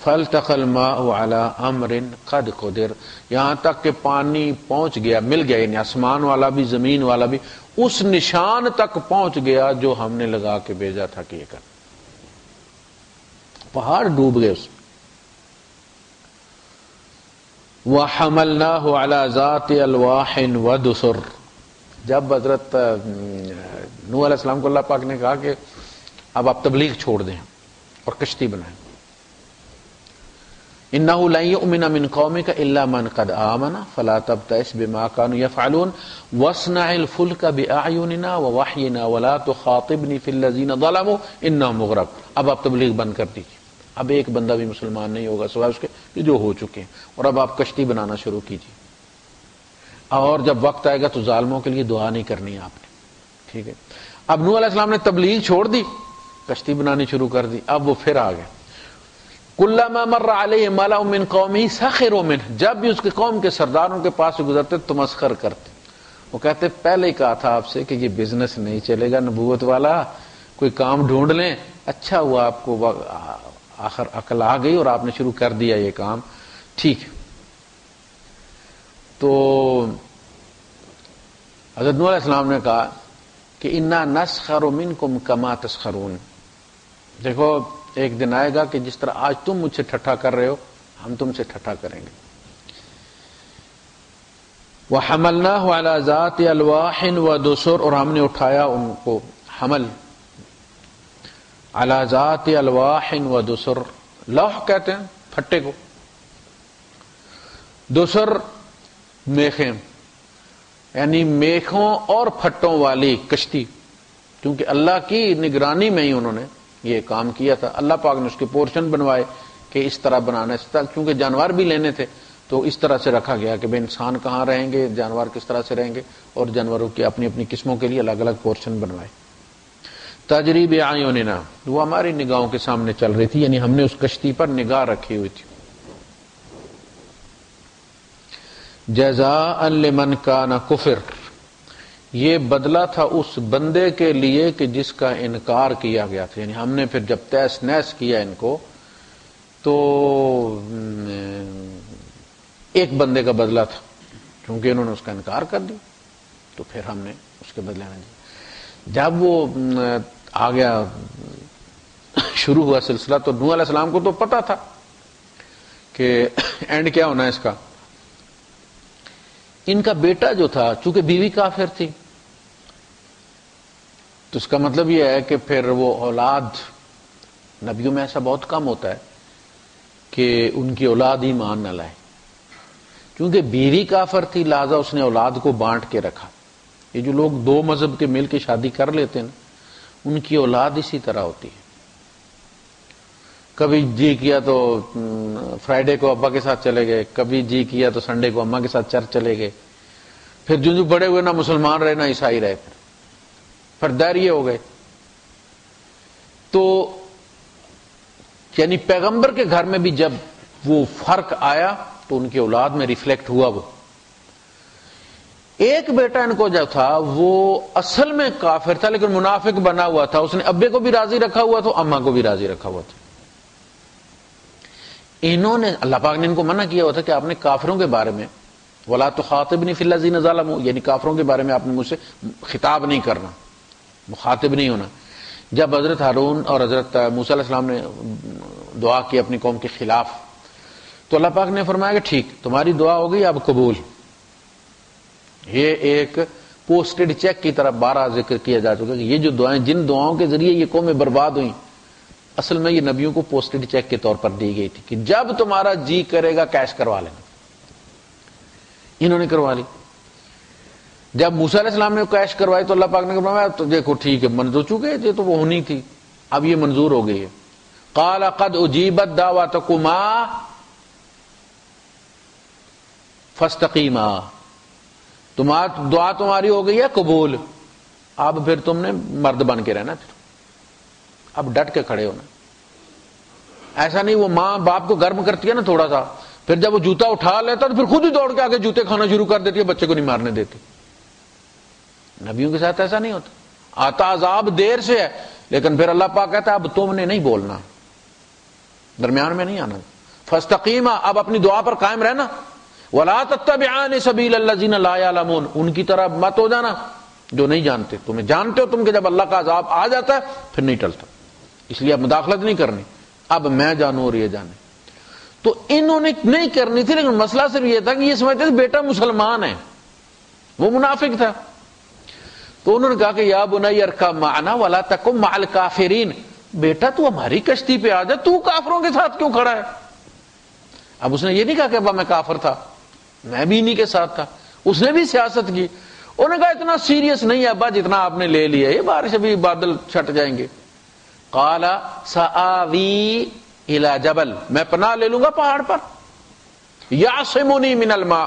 فالتقى الماء على امر قد قدر، یہاں تک کہ پانی پہنچ گیا، مل گیا، یعنی آسمان والا بھی زمین والا بھی اس نشان تک پہنچ گیا جو ہم نے لگا کے بھیجا تھا کہ یہ کر. پہاڑ ڈوب گئے اس میں. وحملناه على ذات الواح ودسر، جب حضرت نوح علیہ السلام کو اللہ پاک نے کہا کہ اب آپ تبلیغ چھوڑ دیں اور کشتی بنائیں. انه لن يؤمن من قومك الا من قد آمن فلا تبتئس بما كانوا يفعلون واصنع الفلك باعيننا ووحينا ولا تخاطبني في الذين ظلموا انهم مغرقون. اب آپ تبلیغ بند کر دیجیے، اب ایک بندہ بھی مسلمان نہیں ہوگا سوائے اس کے جو ہو چکے ہیں، اور اب آپ کشتی بنانا شروع کیجیے. اور جب وقت آئے گا تو ظالموں کے لیے دعا نہیں کرنی آپ نے. ٹھیک ہے. اب نوح علیہ السلام نے تبلیغ چھوڑ دی, کشتی بنانی شروع کر دی. اب وہ پھر آ گئے. کلما مر علیہ ملأ من قومہ سخروا منہ, جب بھی اس کے قوم کے سرداروں کے پاس سے گزرتے تو مسخر کرتے. وہ کہتے پہلے ہی کہا تھا آپ سے کہ یہ بزنس نہیں چلے گا نبوت والا, کوئی کام ڈھونڈ لیں. اچھا ہوا آپ کو آخر عقل آ گئی اور آپ نے شروع کر دیا یہ کام. ٹھیک ہے. تو حضرت نوح علیہ السلام نے کہا کہ انا نسخر منکم کما تسخرون, دیکھو ایک دن آئے گا کہ جس طرح آج تم مجھ سے ٹھٹھا کر رہے ہو ہم تم سے ٹھٹھا کریں گے. وَحَمَلْنَاهُ عَلَى ذَاتِ أَلْوَاحٍ وَدُسُرٍ, اور ہم نے اٹھایا ان کو حمل عَلَى ذَاتِ أَلْوَاحٍ وَدُسُرٍ, لوح کہتے ہیں پھٹے کو, دسر میخیں یعنی میخوں اور پھٹوں والی کشتی, کیونکہ اللہ کی نگرانی میں ہی انہوں نے یہ کام کیا تھا. اللہ پاک نے اس کے پورشن بنوائے کہ اس طرح بنانا ہے, کیونکہ جانور بھی لینے تھے تو اس طرح سے رکھا گیا کہ بھئی انسان کہاں رہیں گے, جانور کس طرح سے رہیں گے, اور جانوروں کی اپنی اپنی قسموں کے لیے الگ الگ پورشن بنوائے. تجری بأعیننا, وہ ہماری نگاہوں کے سامنے چل رہی تھی, یعنی ہم نے اس کشتی پر نگاہ رکھی ہوئی تھی. جزاء لمن کان کفر, یہ بدلہ تھا اس بندے کے لیے کہ جس کا انکار کیا گیا تھا. یعنی ہم نے پھر جب تیس نیس کیا ان کو تو ایک بندے کا بدلہ تھا, کیونکہ انہوں نے اس کا انکار کر دیا تو پھر ہم نے اس کے بدلے میں دیا. جب وہ آ گیا شروع ہوا سلسلہ تو نوح علیہ السلام کو تو پتا تھا کہ اینڈ کیا ہونا ہے اس کا. ان کا بیٹا جو تھا چونکہ بیوی کافر تھی تو اس کا مطلب یہ ہے کہ پھر وہ اولاد, نبیوں میں ایسا بہت کم ہوتا ہے کہ ان کی اولاد ایمان نہ لائے. کیونکہ بیوی کافر تھی لہذا اس نے اولاد کو بانٹ کے رکھا. یہ جو لوگ دو مذہب کے مل کے شادی کر لیتے ہیں ان کی اولاد اسی طرح ہوتی ہے. کبھی جی کیا تو فرائیڈے کو ابا کے ساتھ چلے گئے, کبھی جی کیا تو سنڈے کو اماں کے ساتھ چرچ چلے گئے, پھر جو بڑے ہوئے نہ مسلمان رہے نہ عیسائی رہے, پھر دائریے ہو گئے. تو یعنی پیغمبر کے گھر میں بھی جب وہ فرق آیا تو ان کی اولاد میں ریفلیکٹ ہوا. وہ ایک بیٹا ان کو جو تھا وہ اصل میں کافر تھا لیکن منافق بنا ہوا تھا, اس نے ابے کو بھی راضی رکھا ہوا تھا, اماں کو بھی راضی رکھا ہوا تھا. انہوں نے, اللہ پاک نے ان کو منع کیا ہوا تھا کہ آپ نے کافروں کے بارے میں وَلَا تُخَاطِبْنِي فِي الَّذِينَ ظَلَمُوا, یعنی کافروں کے بارے میں آپ نے مجھ سے خطاب نہیں کرنا, مخاطب نہیں ہونا. جب حضرت ہارون اور حضرت موسیٰ علیہ السلام نے دعا کی اپنی قوم کے خلاف تو اللہ پاک نے فرمایا کہ ٹھیک تمہاری دعا ہو گئی اب قبول. یہ ایک پوسٹڈ چیک کی طرح بارہ ذکر کیا جا چکا کہ یہ جو دعائیں, جن دعاؤں کے ذریعے یہ قومیں برباد ہوئیں, اصل میں یہ نبیوں کو پوسٹڈ چیک کے طور پر دی گئی تھی کہ جب تمہارا جی کرے گا کیش کروا لینا. انہوں نے کروا لی. جب موسیٰ علیہ السلام نے کیش کروائی تو اللہ پاک نے فرمایا تو دیکھو ٹھیک ہے منظور, چکے یہ تو وہ ہونی تھی اب یہ منظور ہو گئی ہے. قال قد اجیبت دعوتکما فاستقیما, دعا تمہاری ہو گئی ہے قبول, اب پھر تم نے مرد بن کے رہنا, پھر اب ڈٹ کے کھڑے ہونا. ایسا نہیں وہ ماں باپ کو گرم کرتی ہے نا تھوڑا سا, پھر جب وہ جوتا اٹھا لیتا تو پھر خود ہی دوڑ کے آگے جوتے کھانا شروع کر دیتی ہے, بچے کو نہیں مارنے دیتی. نبیوں کے ساتھ ایسا نہیں ہوتا. آتا عذاب دیر سے ہے لیکن پھر اللہ پاک کہتا ہے اب تم نے نہیں بولنا, درمیان میں نہیں آنا. فاستقیما, اب اپنی دعا پر قائم رہنا. وَلَا تَتَّبِعَانِ سَبِيلَ الَّذِينَ لَا يَعْلَمُونَ, ان کی طرح مت ہو جانا جو نہیں جانتے. تمہیں جانتے ہو تم کہ جب اللہ کا عذاب آ جاتا ہے پھر نہیں ٹلتا, اس لیے اب مداخلت نہیں کرنی, اب میں جانوں اور یہ جانے. تو انہوں نے نہیں کرنی تھی لیکن مسئلہ صرف یہ تھا کہ یہ سمجھتے تھے بیٹا مسلمان ہے, وہ منافق تھا. تو انہوں نے کہا کہ یا بنی ارکب معنا ولا تکن مع الکافرین, بیٹا تو ہماری کشتی پہ آ جا, تو کافروں کے ساتھ کیوں کھڑا ہے. اب اس نے یہ نہیں کہا کہ ابا میں کافر تھا, میں بھی انہی کے ساتھ تھا, اس نے بھی سیاست کی. انہوں نے کہا اتنا سیریس نہیں ہے ابا جتنا آپ نے لے لیا, یہ بارش ابھی بادل چھٹ جائیں گے. قال سآوی الی جبل, میں پناہ لے لوں گا پہاڑ پر. یعصمنی من الماء,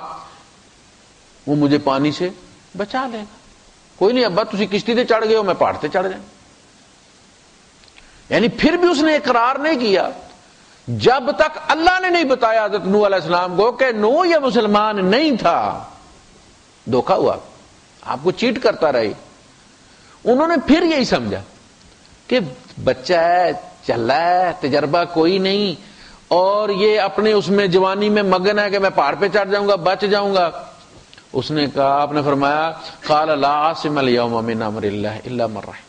وہ مجھے پانی سے بچا لے گا. کوئی نہیں ابا تسی کشتی تے چڑھ گئے ہو، میں پہاڑ تے چڑھ جائیں. یعنی پھر بھی اس نے اقرار نہیں کیا جب تک اللہ نے نہیں بتایا حضرت نوح علیہ السلام کو کہ نوح یہ مسلمان نہیں تھا. دھوکا ہوا، آپ کو چیٹ کرتا رہی. انہوں نے پھر یہی سمجھا کہ بچہ ہے، چلا ہے، تجربہ کوئی نہیں، اور یہ اپنے اس میں جوانی میں مگن ہے کہ میں پہاڑ پہ چڑھ جاؤں گا، بچ جاؤں گا. اس نے کہا، آپ نے فرمایا قال لا عاصم اليوم من امر اللہ الا من رحم.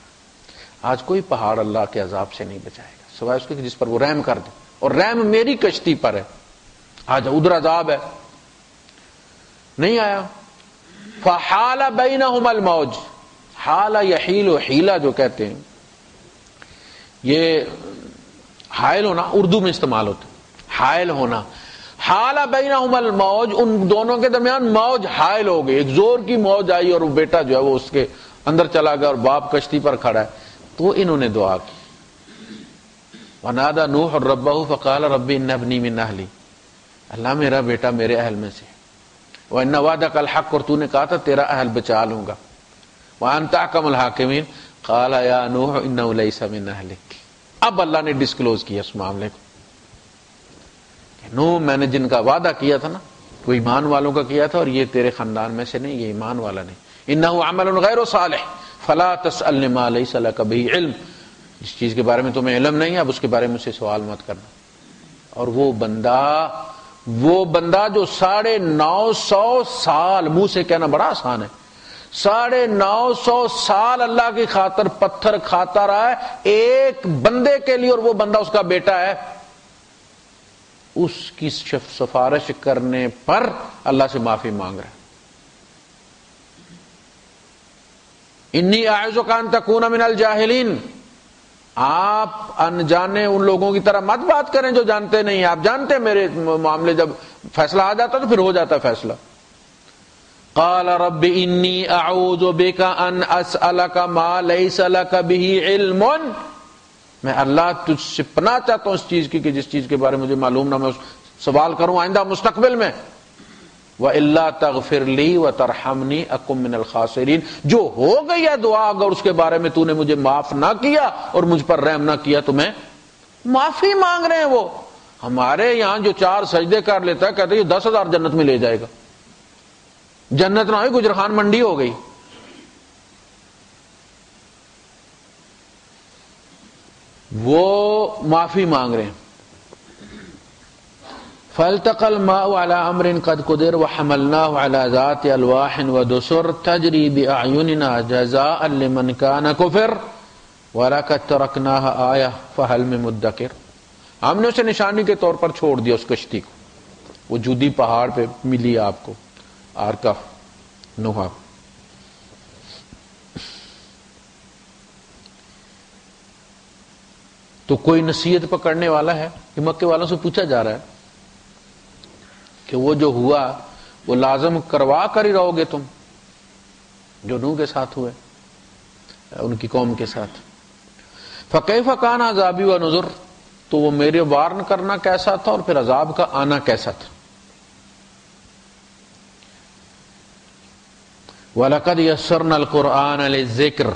آج کوئی پہاڑ اللہ کے عذاب سے نہیں بچائے گا سوائے اس کے جس پر وہ رحم کر دے، اور رحم میری کشتی پر ہے. آج ادھر عذاب ہے، نہیں آیا. فحال بینہم الموج. حال یحیل و حیلہ جو کہتے ہیں، یہ حائل ہونا اردو میں استعمال ہوتا ہے، حائل ہونا. حال بینہم الموج، ان دونوں کے درمیان موج حائل ہو گئی. ایک زور کی موج آئی اور وہ بیٹا جو ہے وہ اس کے اندر چلا گیا اور باپ کشتی پر کھڑا ہے. تو انہوں نے دعا کی. ونادى نوح ربه فقال رب ان ابني من اهلي. اللہ میرا بیٹا میرے اہل میں سے. وان وعدك الحق، اور تو نے کہا تھا تیرا اہل بچا لوں گا. وانت احکم الحاکمین. قال یا نوح انه ليس من اهلك. اب اللہ نے ڈسکلوز کیا اس معاملے کو کہ نوح میں نے جن کا وعدہ کیا تھا نا وہ ایمان والوں کا کیا تھا، اور یہ تیرے خاندان میں سے نہیں، یہ ایمان والا نہیں. انه عمل غیر صالح فلا تسألنی ما لیس لک به علم. جس چیز کے بارے میں تمہیں علم نہیں ہے اب اس کے بارے میں مجھ سے سوال مت کرنا. اور وہ بندہ جو 950 سال، منہ سے کہنا بڑا آسان ہے، 950 سال اللہ کی خاطر پتھر کھاتا رہا ہے ایک بندے کے لیے، اور وہ بندہ اس کا بیٹا ہے. اس کی سفارش کرنے پر اللہ سے معافی مانگ رہا ہے. انی اعوذک ان تکون من الجاہلین. آپ انجانے ان لوگوں کی طرح مت بات کریں جو جانتے نہیں. آپ جانتے میرے معاملے جب فیصلہ آ جاتا تو پھر ہو جاتا فیصلہ. قال رب انی اعوذ بک ان اسألک ما لیس لک به علم. میں اللہ تجھ سے پناہ چاہتا ہوں اس چیز کی کہ جس چیز کے بارے میں مجھے معلوم نہ، میں سوال کروں آئندہ مستقبل میں. وَإِلَّا تَغْفِرْ لِي وَتَرْحَمْنِي أَكُن مِّنَ الْخَاسِرِينَ. جو ہو گئی ہے دعا، اگر اس کے بارے میں تو نے مجھے معاف نہ کیا اور مجھ پر رحم نہ کیا تو میں معافی مانگ رہے ہیں. وہ ہمارے یہاں جو 4 سجدے کر لیتا ہے کہتے ہیں 10,000 جنت میں لے جائے گا. جنت نہ ہوئی گجرخان منڈی ہو گئی. وہ معافی مانگ رہے ہیں. فالتقى الماء على امر قد قدر وحملناه على ذات الواح ودسر تجري باعيننا جزاء لمن كان كفر ولقد تركناها آية فهل من مدكر. ہم نے اسے نشانی کے طور پر چھوڑ دیا اس کشتی کو. وہ جودی پہاڑ پہ ملی آپ کو آرکف نوح. تو کوئی نصیحت پکڑنے والا ہے کہ مکے والوں سے پوچھا جا رہا ہے کہ وہ جو ہوا وہ لازم کروا کر ہی رہو گے تم جو نوح کے ساتھ ہوئے ان کی قوم کے ساتھ. فکیف کان عذابی و نذر. تو وہ میرے وارن کرنا کیسا تھا اور پھر عذاب کا آنا کیسا تھا. وَلَقَدْ يَسَّرْنَا الْقُرْآنَ لِلذِّكْرِ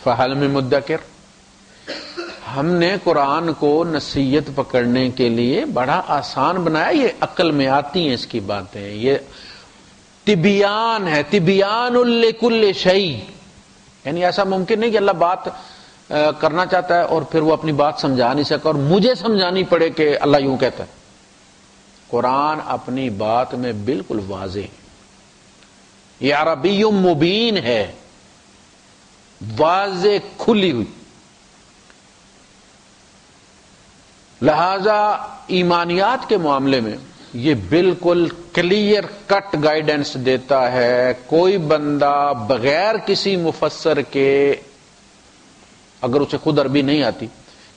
فَهَلْ مِن مُدَّكِرٍ. ہم نے قرآن کو نصیحت پکڑنے کے لیے بڑا آسان بنایا. یہ عقل میں آتی ہیں اس کی باتیں. یہ تبیان ہے، تبیان لکل شیء. یعنی ایسا ممکن نہیں کہ اللہ بات کرنا چاہتا ہے اور پھر وہ اپنی بات سمجھا نہیں سکا اور مجھے سمجھانی پڑے کہ اللہ یوں کہتا ہے. قرآن اپنی بات میں بالکل واضح ہے. یہ عربی مبین ہے، واضح کھلی ہوئی. لہذا ایمانیات کے معاملے میں یہ بالکل کلیئر کٹ گائیڈنس دیتا ہے. کوئی بندہ بغیر کسی مفسر کے، اگر اسے خود عربی نہیں آتی،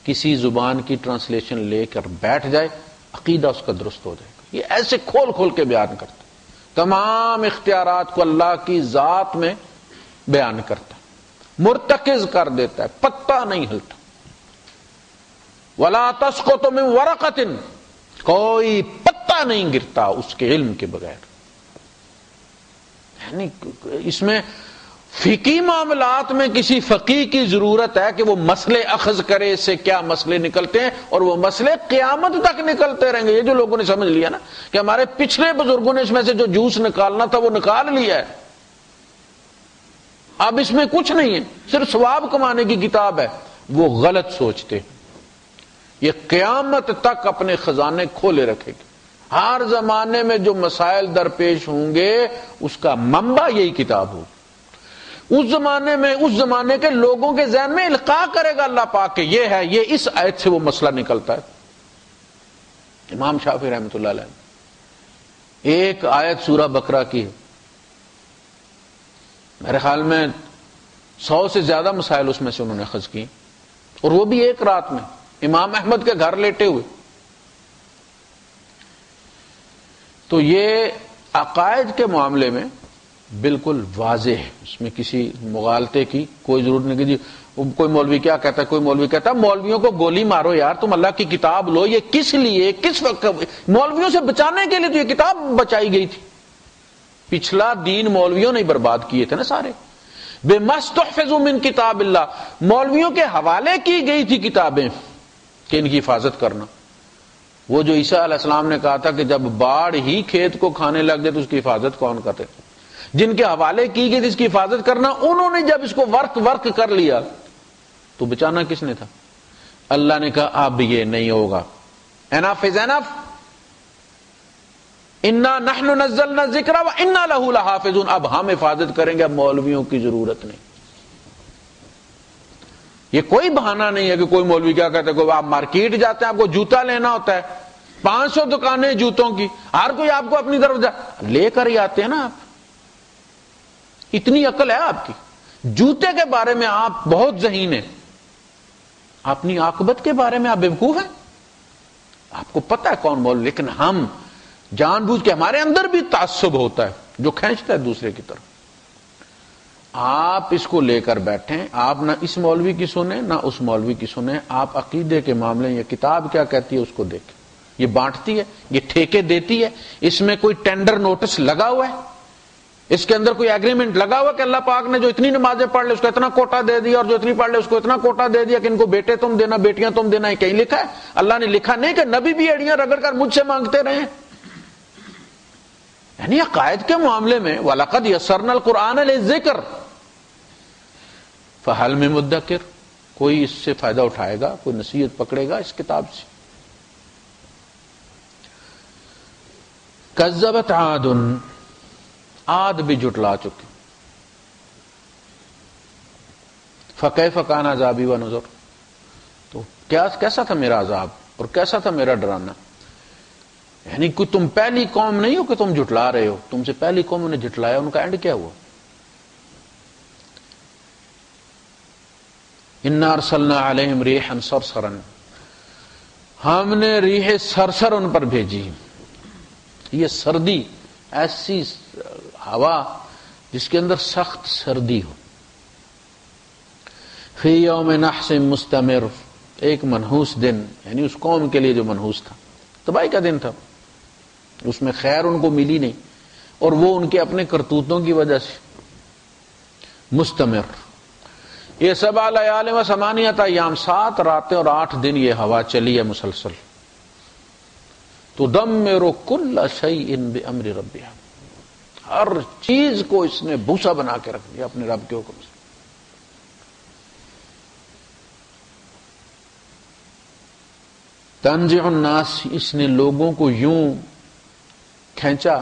کسی زبان کی ٹرانسلیشن لے کر بیٹھ جائے عقیدہ اس کا درست ہو جائے گا. یہ ایسے کھول کھول کے بیان کرتا، تمام اختیارات کو اللہ کی ذات میں بیان کرتا، مرتکز کر دیتا ہے، پتہ نہیں ہلتا. وَلَا تَسْقُطُ مِن وَرَقَةٍ. کوئی پتہ نہیں گرتا اس کے علم کے بغیر. یعنی اس میں فقہی معاملات میں کسی فقیہ کی ضرورت ہے کہ وہ مسئلے اخذ کرے، اس سے کیا مسئلے نکلتے ہیں، اور وہ مسئلے قیامت تک نکلتے رہیں گے. یہ جو لوگوں نے سمجھ لیا نا کہ ہمارے پچھلے بزرگوں نے اس میں سے جو جوس نکالنا تھا وہ نکال لیا ہے، اب اس میں کچھ نہیں ہے، صرف ثواب کمانے کی کتاب ہے، وہ غلط سوچتے. یہ قیامت تک اپنے خزانے کھولے رکھے گی. ہر زمانے میں جو مسائل درپیش ہوں گے اس کا منبع یہی کتاب ہوگی. اس زمانے میں اس زمانے کے لوگوں کے ذہن میں القاء کرے گا اللہ پاک کہ یہ ہے، یہ اس آیت سے وہ مسئلہ نکلتا ہے. امام شافعی رحمۃ اللہ علیہ ایک آیت سورہ بقرہ کی ہے، میرے خیال میں 100 سے زیادہ مسائل اس میں سے انہوں نے اخذ کی، اور وہ بھی ایک رات میں امام احمد کے گھر لیٹے ہوئے. تو یہ عقائد کے معاملے میں بالکل واضح ہے، اس میں کسی مغالطے کی کوئی ضرورت نہیں. کہ جی کوئی مولوی کیا کہتا ہے، کوئی مولوی کہتا ہے مولویوں کو گولی مارو یار، تم اللہ کی کتاب لو. یہ کس لیے، کس وقت؟ مولویوں سے بچانے کے لیے تو یہ کتاب بچائی گئی تھی. پچھلا دین مولویوں نے برباد کیے تھے نا سارے. بے مستحفظ من کتاب اللہ، مولویوں کے حوالے کی گئی تھی کتابیں کہ ان کی حفاظت کرنا. وہ جو عیسیٰ علیہ السلام نے کہا تھا کہ جب باڑ ہی کھیت کو کھانے لگ جائے تو اس کی حفاظت کون کرتے، جن کے حوالے کی گئی تھی اس کی حفاظت کرنا، انہوں نے جب اس کو ورک کر لیا تو بچانا کس نے تھا؟ اللہ نے کہا اب یہ نہیں ہوگا. انف از انف، انا نحن نزلنا الذکر وانا لہ لحافظون. اب ہم حفاظت کریں گے، اب مولویوں کی ضرورت نہیں. یہ کوئی بہانہ نہیں ہے کہ کوئی مولوی کیا کہتے ہیں، آپ مارکیٹ جاتے ہیں، آپ کو جوتا لینا ہوتا ہے، 500 دکانیں جوتوں کی، ہر کوئی آپ کو اپنی طرف لے کر ہی آتے ہیں نا. آپ اتنی عقل ہے آپ کی، جوتے کے بارے میں آپ بہت ذہین ہیں، اپنی عاقبت کے بارے میں آپ بیوقوف ہیں. آپ کو پتہ ہے کون مولوی، لیکن ہم جان بوجھ کے، ہمارے اندر بھی تعصب ہوتا ہے جو کھینچتا ہے دوسرے کی طرف. آپ اس کو لے کر بیٹھیں، آپ نہ اس مولوی کی سنیں نہ اس مولوی کی سنیں. آپ عقیدے کے معاملے یہ کتاب کیا کہتی ہے اس کو دیکھیں. یہ بانٹتی ہے، یہ ٹھیکے دیتی ہے، اس میں کوئی ٹینڈر نوٹس لگا ہوا ہے، اس کے اندر کوئی ایگریمنٹ لگا ہوا کہ اللہ پاک نے جو اتنی نمازیں پڑھ لے اس کو اتنا کوٹا دے دیا، اور جو اتنی پڑھ لے اس کو اتنا کوٹا دے دیا، کہ ان کو بیٹے تم دینا، بیٹیاں تم دینا. یہ کہیں لکھا ہے؟ اللہ نے لکھا نہیں کہ نبی بھی ایڑیاں رگڑ کر مجھ سے مانگتے رہے. یعنی عقائد کے معاملے میں وَلَقَدْ يَسَّرْنَا الْقُرْآنَ لِلذِّكْرِ فَهَلْ مِن مُدَّكِرٍ. کوئی اس سے فائدہ اٹھائے گا، کوئی نصیحت پکڑے گا اس کتاب سے. کذبت عاد، عاد بھی جھٹلا چکے. فکیف کان عذابی ونذر، تو کیسا تھا میرا عذاب اور کیسا تھا میرا ڈرانا. یعنی کوئی تم پہلی قوم نہیں ہو کہ تم جھٹلا رہے ہو، تم سے پہلی قوم نے جھٹلایا، ان کا اینڈ کیا ہوا؟ انا ارسلنا علیہم ریحا صرصرا، ہم نے ریح صرصر ان پر بھیجی. یہ سردی، ایسی ہوا جس کے اندر سخت سردی ہو. فی یوم نحس مستمر، ایک منحوس دن، یعنی اس قوم کے لیے جو منحوس تھا، تباہی کا دن تھا، اس میں خیر ان کو ملی نہیں، اور وہ ان کے اپنے کرتوتوں کی وجہ سے. مستمر، یہ 7 لیال و 8 ایام، 7 راتیں اور 8 دن یہ ہوا چلی ہے مسلسل. تدمر کل شیء بامر ربها، ہر چیز کو اس نے بھوسا بنا کے رکھ دیا اپنے رب کے حکم سے. تنزع الناس، اس نے لوگوں کو یوں کھینچا.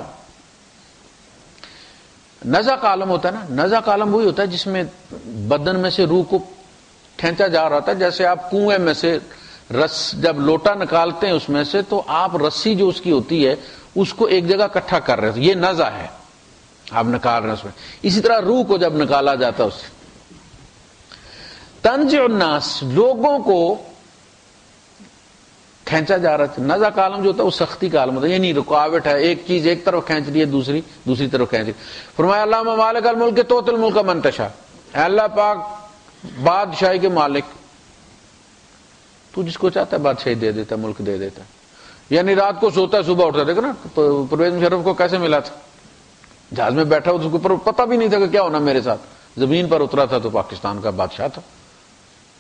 نزع کا عالم ہوتا ہے نا، نزع کا عالم وہی ہوتا ہے جس میں بدن میں سے روح کو کھینچا جا رہا تھا. جیسے آپ کنویں میں سے جب لوٹا نکالتے ہیں اس میں سے، تو آپ رسی جو اس کی ہوتی ہے اس کو ایک جگہ اکٹھا کر رہے ہیں، یہ نزع ہے، آپ نکال رہے ہیں اس میں. اسی طرح روح کو جب نکالا جاتا ہے اس سے. تنزع الناس، لوگوں کو کھینچا جا رہا تھا. نزع کا عالم جو ہوتا ہے وہ سختی کا عالم ہوتا ہے، یعنی رکاوٹ ہے، ایک چیز ایک طرف کھینچ رہی ہے، دوسری طرف کھینچ رہی ہے. فرمایا اللہم مالک الملک تؤتی الملک من تشاء، اے اللہ پاک بادشاہی کے مالک، تو جس کو چاہتا ہے بادشاہی دے دیتا ہے، ملک دے دیتا ہے. یعنی رات کو سوتا ہے صبح اٹھتا ہے. دیکھو نا پرویز مشرف کو کیسے ملا تھا، جہاز میں بیٹھا اس کے اوپر پتہ بھی نہیں تھا کہ کیا ہونا میرے ساتھ. زمین پر اترا تھا تو پاکستان کا بادشاہ تھا.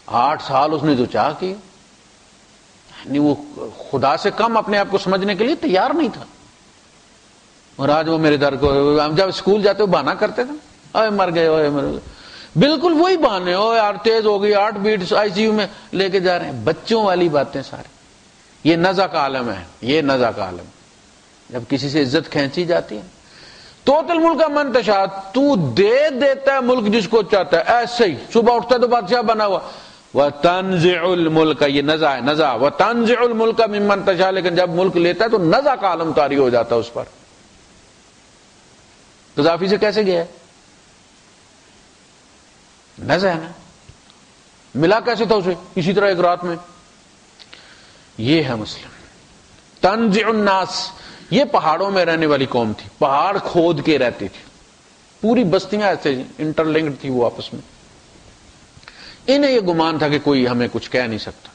8 سال اس نے جو چاہ کی، یعنی وہ خدا سے کم اپنے آپ کو سمجھنے کے لیے تیار نہیں تھا. اور آج وہ میرے در کو، ہم جب اسکول جاتے وہ بہانا کرتے تھے، اوے مر گئے، اوے مر گئے، بالکل وہی بہانے، اوے یار تیز ہو گئی، 8 بیٹ ICU میں لے کے جا رہے ہیں. بچوں والی باتیں ساری. یہ نزع کا عالم ہے، یہ نزع کا عالم. جب کسی سے عزت کھینچی جاتی ہے، توت الملک کا منتشا، تو دے دیتا ہے ملک جس کو چاہتا ہے. ایسے ہی صبح اٹھتا ہے تو بادشاہ بنا ہوا. وَتَنزِعُ الْمُلْكَ، یہ نزع ہے، نزع. وَتَنزِعُ الْمُلْكَ مِمَّنْ تَشَاءُ، لیکن جب ملک لیتا ہے تو نزع کا عالم طاری ہو جاتا ہے اس پر. قذافی سے کیسے گیا ہے؟ نزع ہے نا. ملا کیسے تھا اسے؟ اسی طرح ایک رات میں. یہ ہے مسلم. تنزع الناس، یہ پہاڑوں میں رہنے والی قوم تھی، پہاڑ کھود کے رہتی تھی، پوری بستیاں ایسے انٹرلنکڈ تھی وہ آپس میں. انہیں یہ گمان تھا کہ کوئی ہمیں کچھ کہہ نہیں سکتا.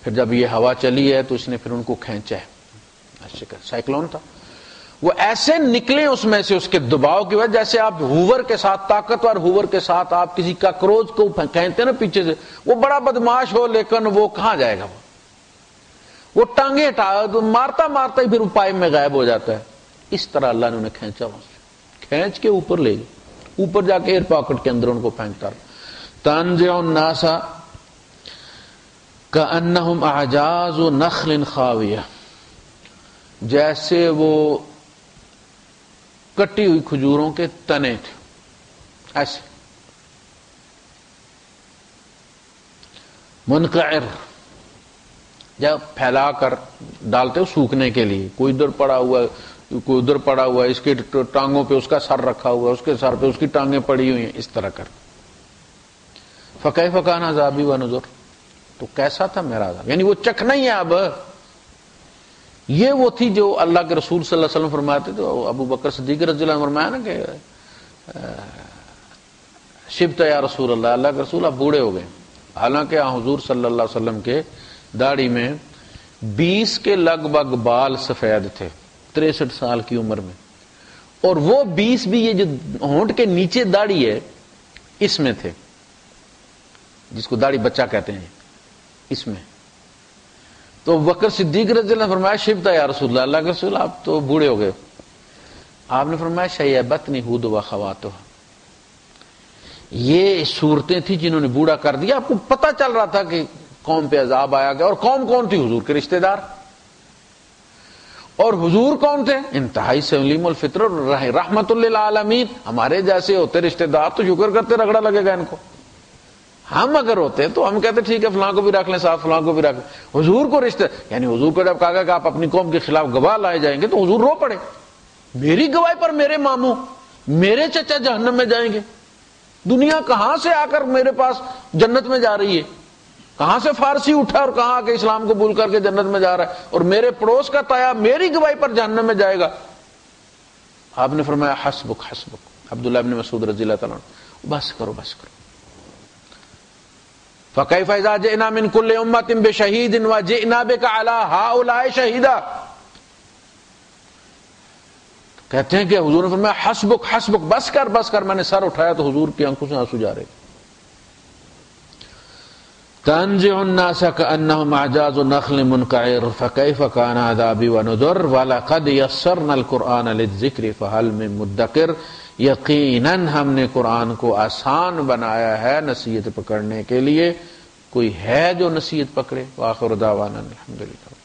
پھر جب یہ ہوا چلی ہے تو اس نے پھر ان کو کھینچا ہے. سائیکلون تھا، وہ ایسے نکلے اس میں سے، اس کے دباؤ کی وجہ، جیسے آپ ہوور کے ساتھ، طاقتور ہوور کے ساتھ آپ کسی کاکروچ کو کھینچتے نا پیچھے سے، وہ بڑا بدماش ہو لیکن وہ کہاں جائے گا، وہ ٹانگیں مارتا مارتا ہی پھر پائپ میں غائب ہو جاتا ہے. اس طرح اللہ نے انہیں کھینچا، کھینچ کے اوپر لے گئے، اوپر جا کے ایئر پاکٹ کے اندر ان کو پھینکتا رہا. تنزع الناس کأنہم اعجاز نخل خاویہ، جیسے وہ کٹی ہوئی کھجوروں کے تنے تھے ایسے. منقعر، جب پھیلا کر ڈالتے ہو سوکھنے کے لیے، کوئی ادھر پڑا ہوا کوئی ادھر پڑا ہوا، اس کی ٹانگوں پہ اس کا سر رکھا ہوا، اس کے سر پہ اس کی ٹانگیں پڑی ہوئی ہیں، اس طرح کر. فکیف کان عذابی ونذر، تو کیسا تھا میرا عذاب. یعنی وہ چکھنا ہی ہے اب. یہ وہ تھی جو اللہ کے رسول صلی اللہ علیہ وسلم فرماتے تھے. ابو بکر صدیق رضی اللہ عنہ فرمایا نا کہ شبت یا رسول اللہ، اللہ کے رسول آپ بوڑھے ہو گئے. حالانکہ حضور صلی اللہ علیہ وسلم کے داڑھی میں 20 کے لگ بھگ بال سفید تھے 63 سال کی عمر میں، اور وہ 20 بھی یہ جو ہونٹ کے نیچے داڑھی ہے اس میں تھے، جس کو داڑھی بچہ کہتے ہیں، اس میں. تو بکر صدیق رضی اللہ عنہ فرمایا شبتا یا رسول اللہ، اللہ کے رسول آپ تو بوڑھے ہو گئے. آپ نے فرمایا شیبتنی ہود و خواتہ، یہ صورتیں تھیں جنہوں نے بوڑھا کر دیا. آپ کو پتہ چل رہا تھا کہ قوم پہ عذاب آیا گیا. اور قوم کون تھی؟ حضور کے رشتہ دار. اور حضور کون تھے؟ انتہائی سلیم الفطر رحمت للعالمین. ہمارے جیسے ہوتے رشتہ دار تو شکر کرتے رگڑا لگے گا ان کو. ہم اگر ہوتے تو ہم کہتے ٹھیک ہے فلاں کو بھی رکھ لیں ساتھ، فلاں کو بھی رکھ لیں. حضور کو رشتہ، یعنی حضور کو جب کہا گیا کہ آپ اپنی قوم کے خلاف گواہ لائے جائیں گے تو حضور رو پڑے. میری گواہی پر میرے ماموں، میرے چچا جہنم میں جائیں گے. دنیا کہاں سے آ کر میرے پاس جنت میں جا رہی ہے؟ کہاں سے فارسی اٹھا اور کہاں آ کے اسلام کو بھول کر کے جنت میں جا رہا ہے، اور میرے پڑوس کا تایا میری گواہی پر جہنم میں جائے گا. آپ نے فرمایا حسبک حسبک. عبداللہ ابن مسعود رضی اللہ تعالیٰ عنہ، بس کرو بس کرو. فَكَيْفَ إِذَا جِئْنَا مِنْ كُلِّ أُمَّةٍ بِشَهِيدٍ وَجِئْنَا بِكَ عَلَىٰ هَٰؤُلَاءِ شَهِيدًا. کہتے ہیں کہ حضور نے فرمایا حسبک حسبک، بس کر بس کر. میں نے سر اٹھایا تو حضور کی آنکھوں سے آنسو جا رہے. تنزع الناس كأنهم أعجاز نخل منقعر فكيف كان عذابي ونذر ولقد يسرنا القرآن للذكر فهل من مدكر. یقیناً ہم نے قرآن کو آسان بنایا ہے نصیحت پکڑنے کے لیے، کوئی ہے جو نصیحت پکڑے. وآخر دعوانا الحمدللہ.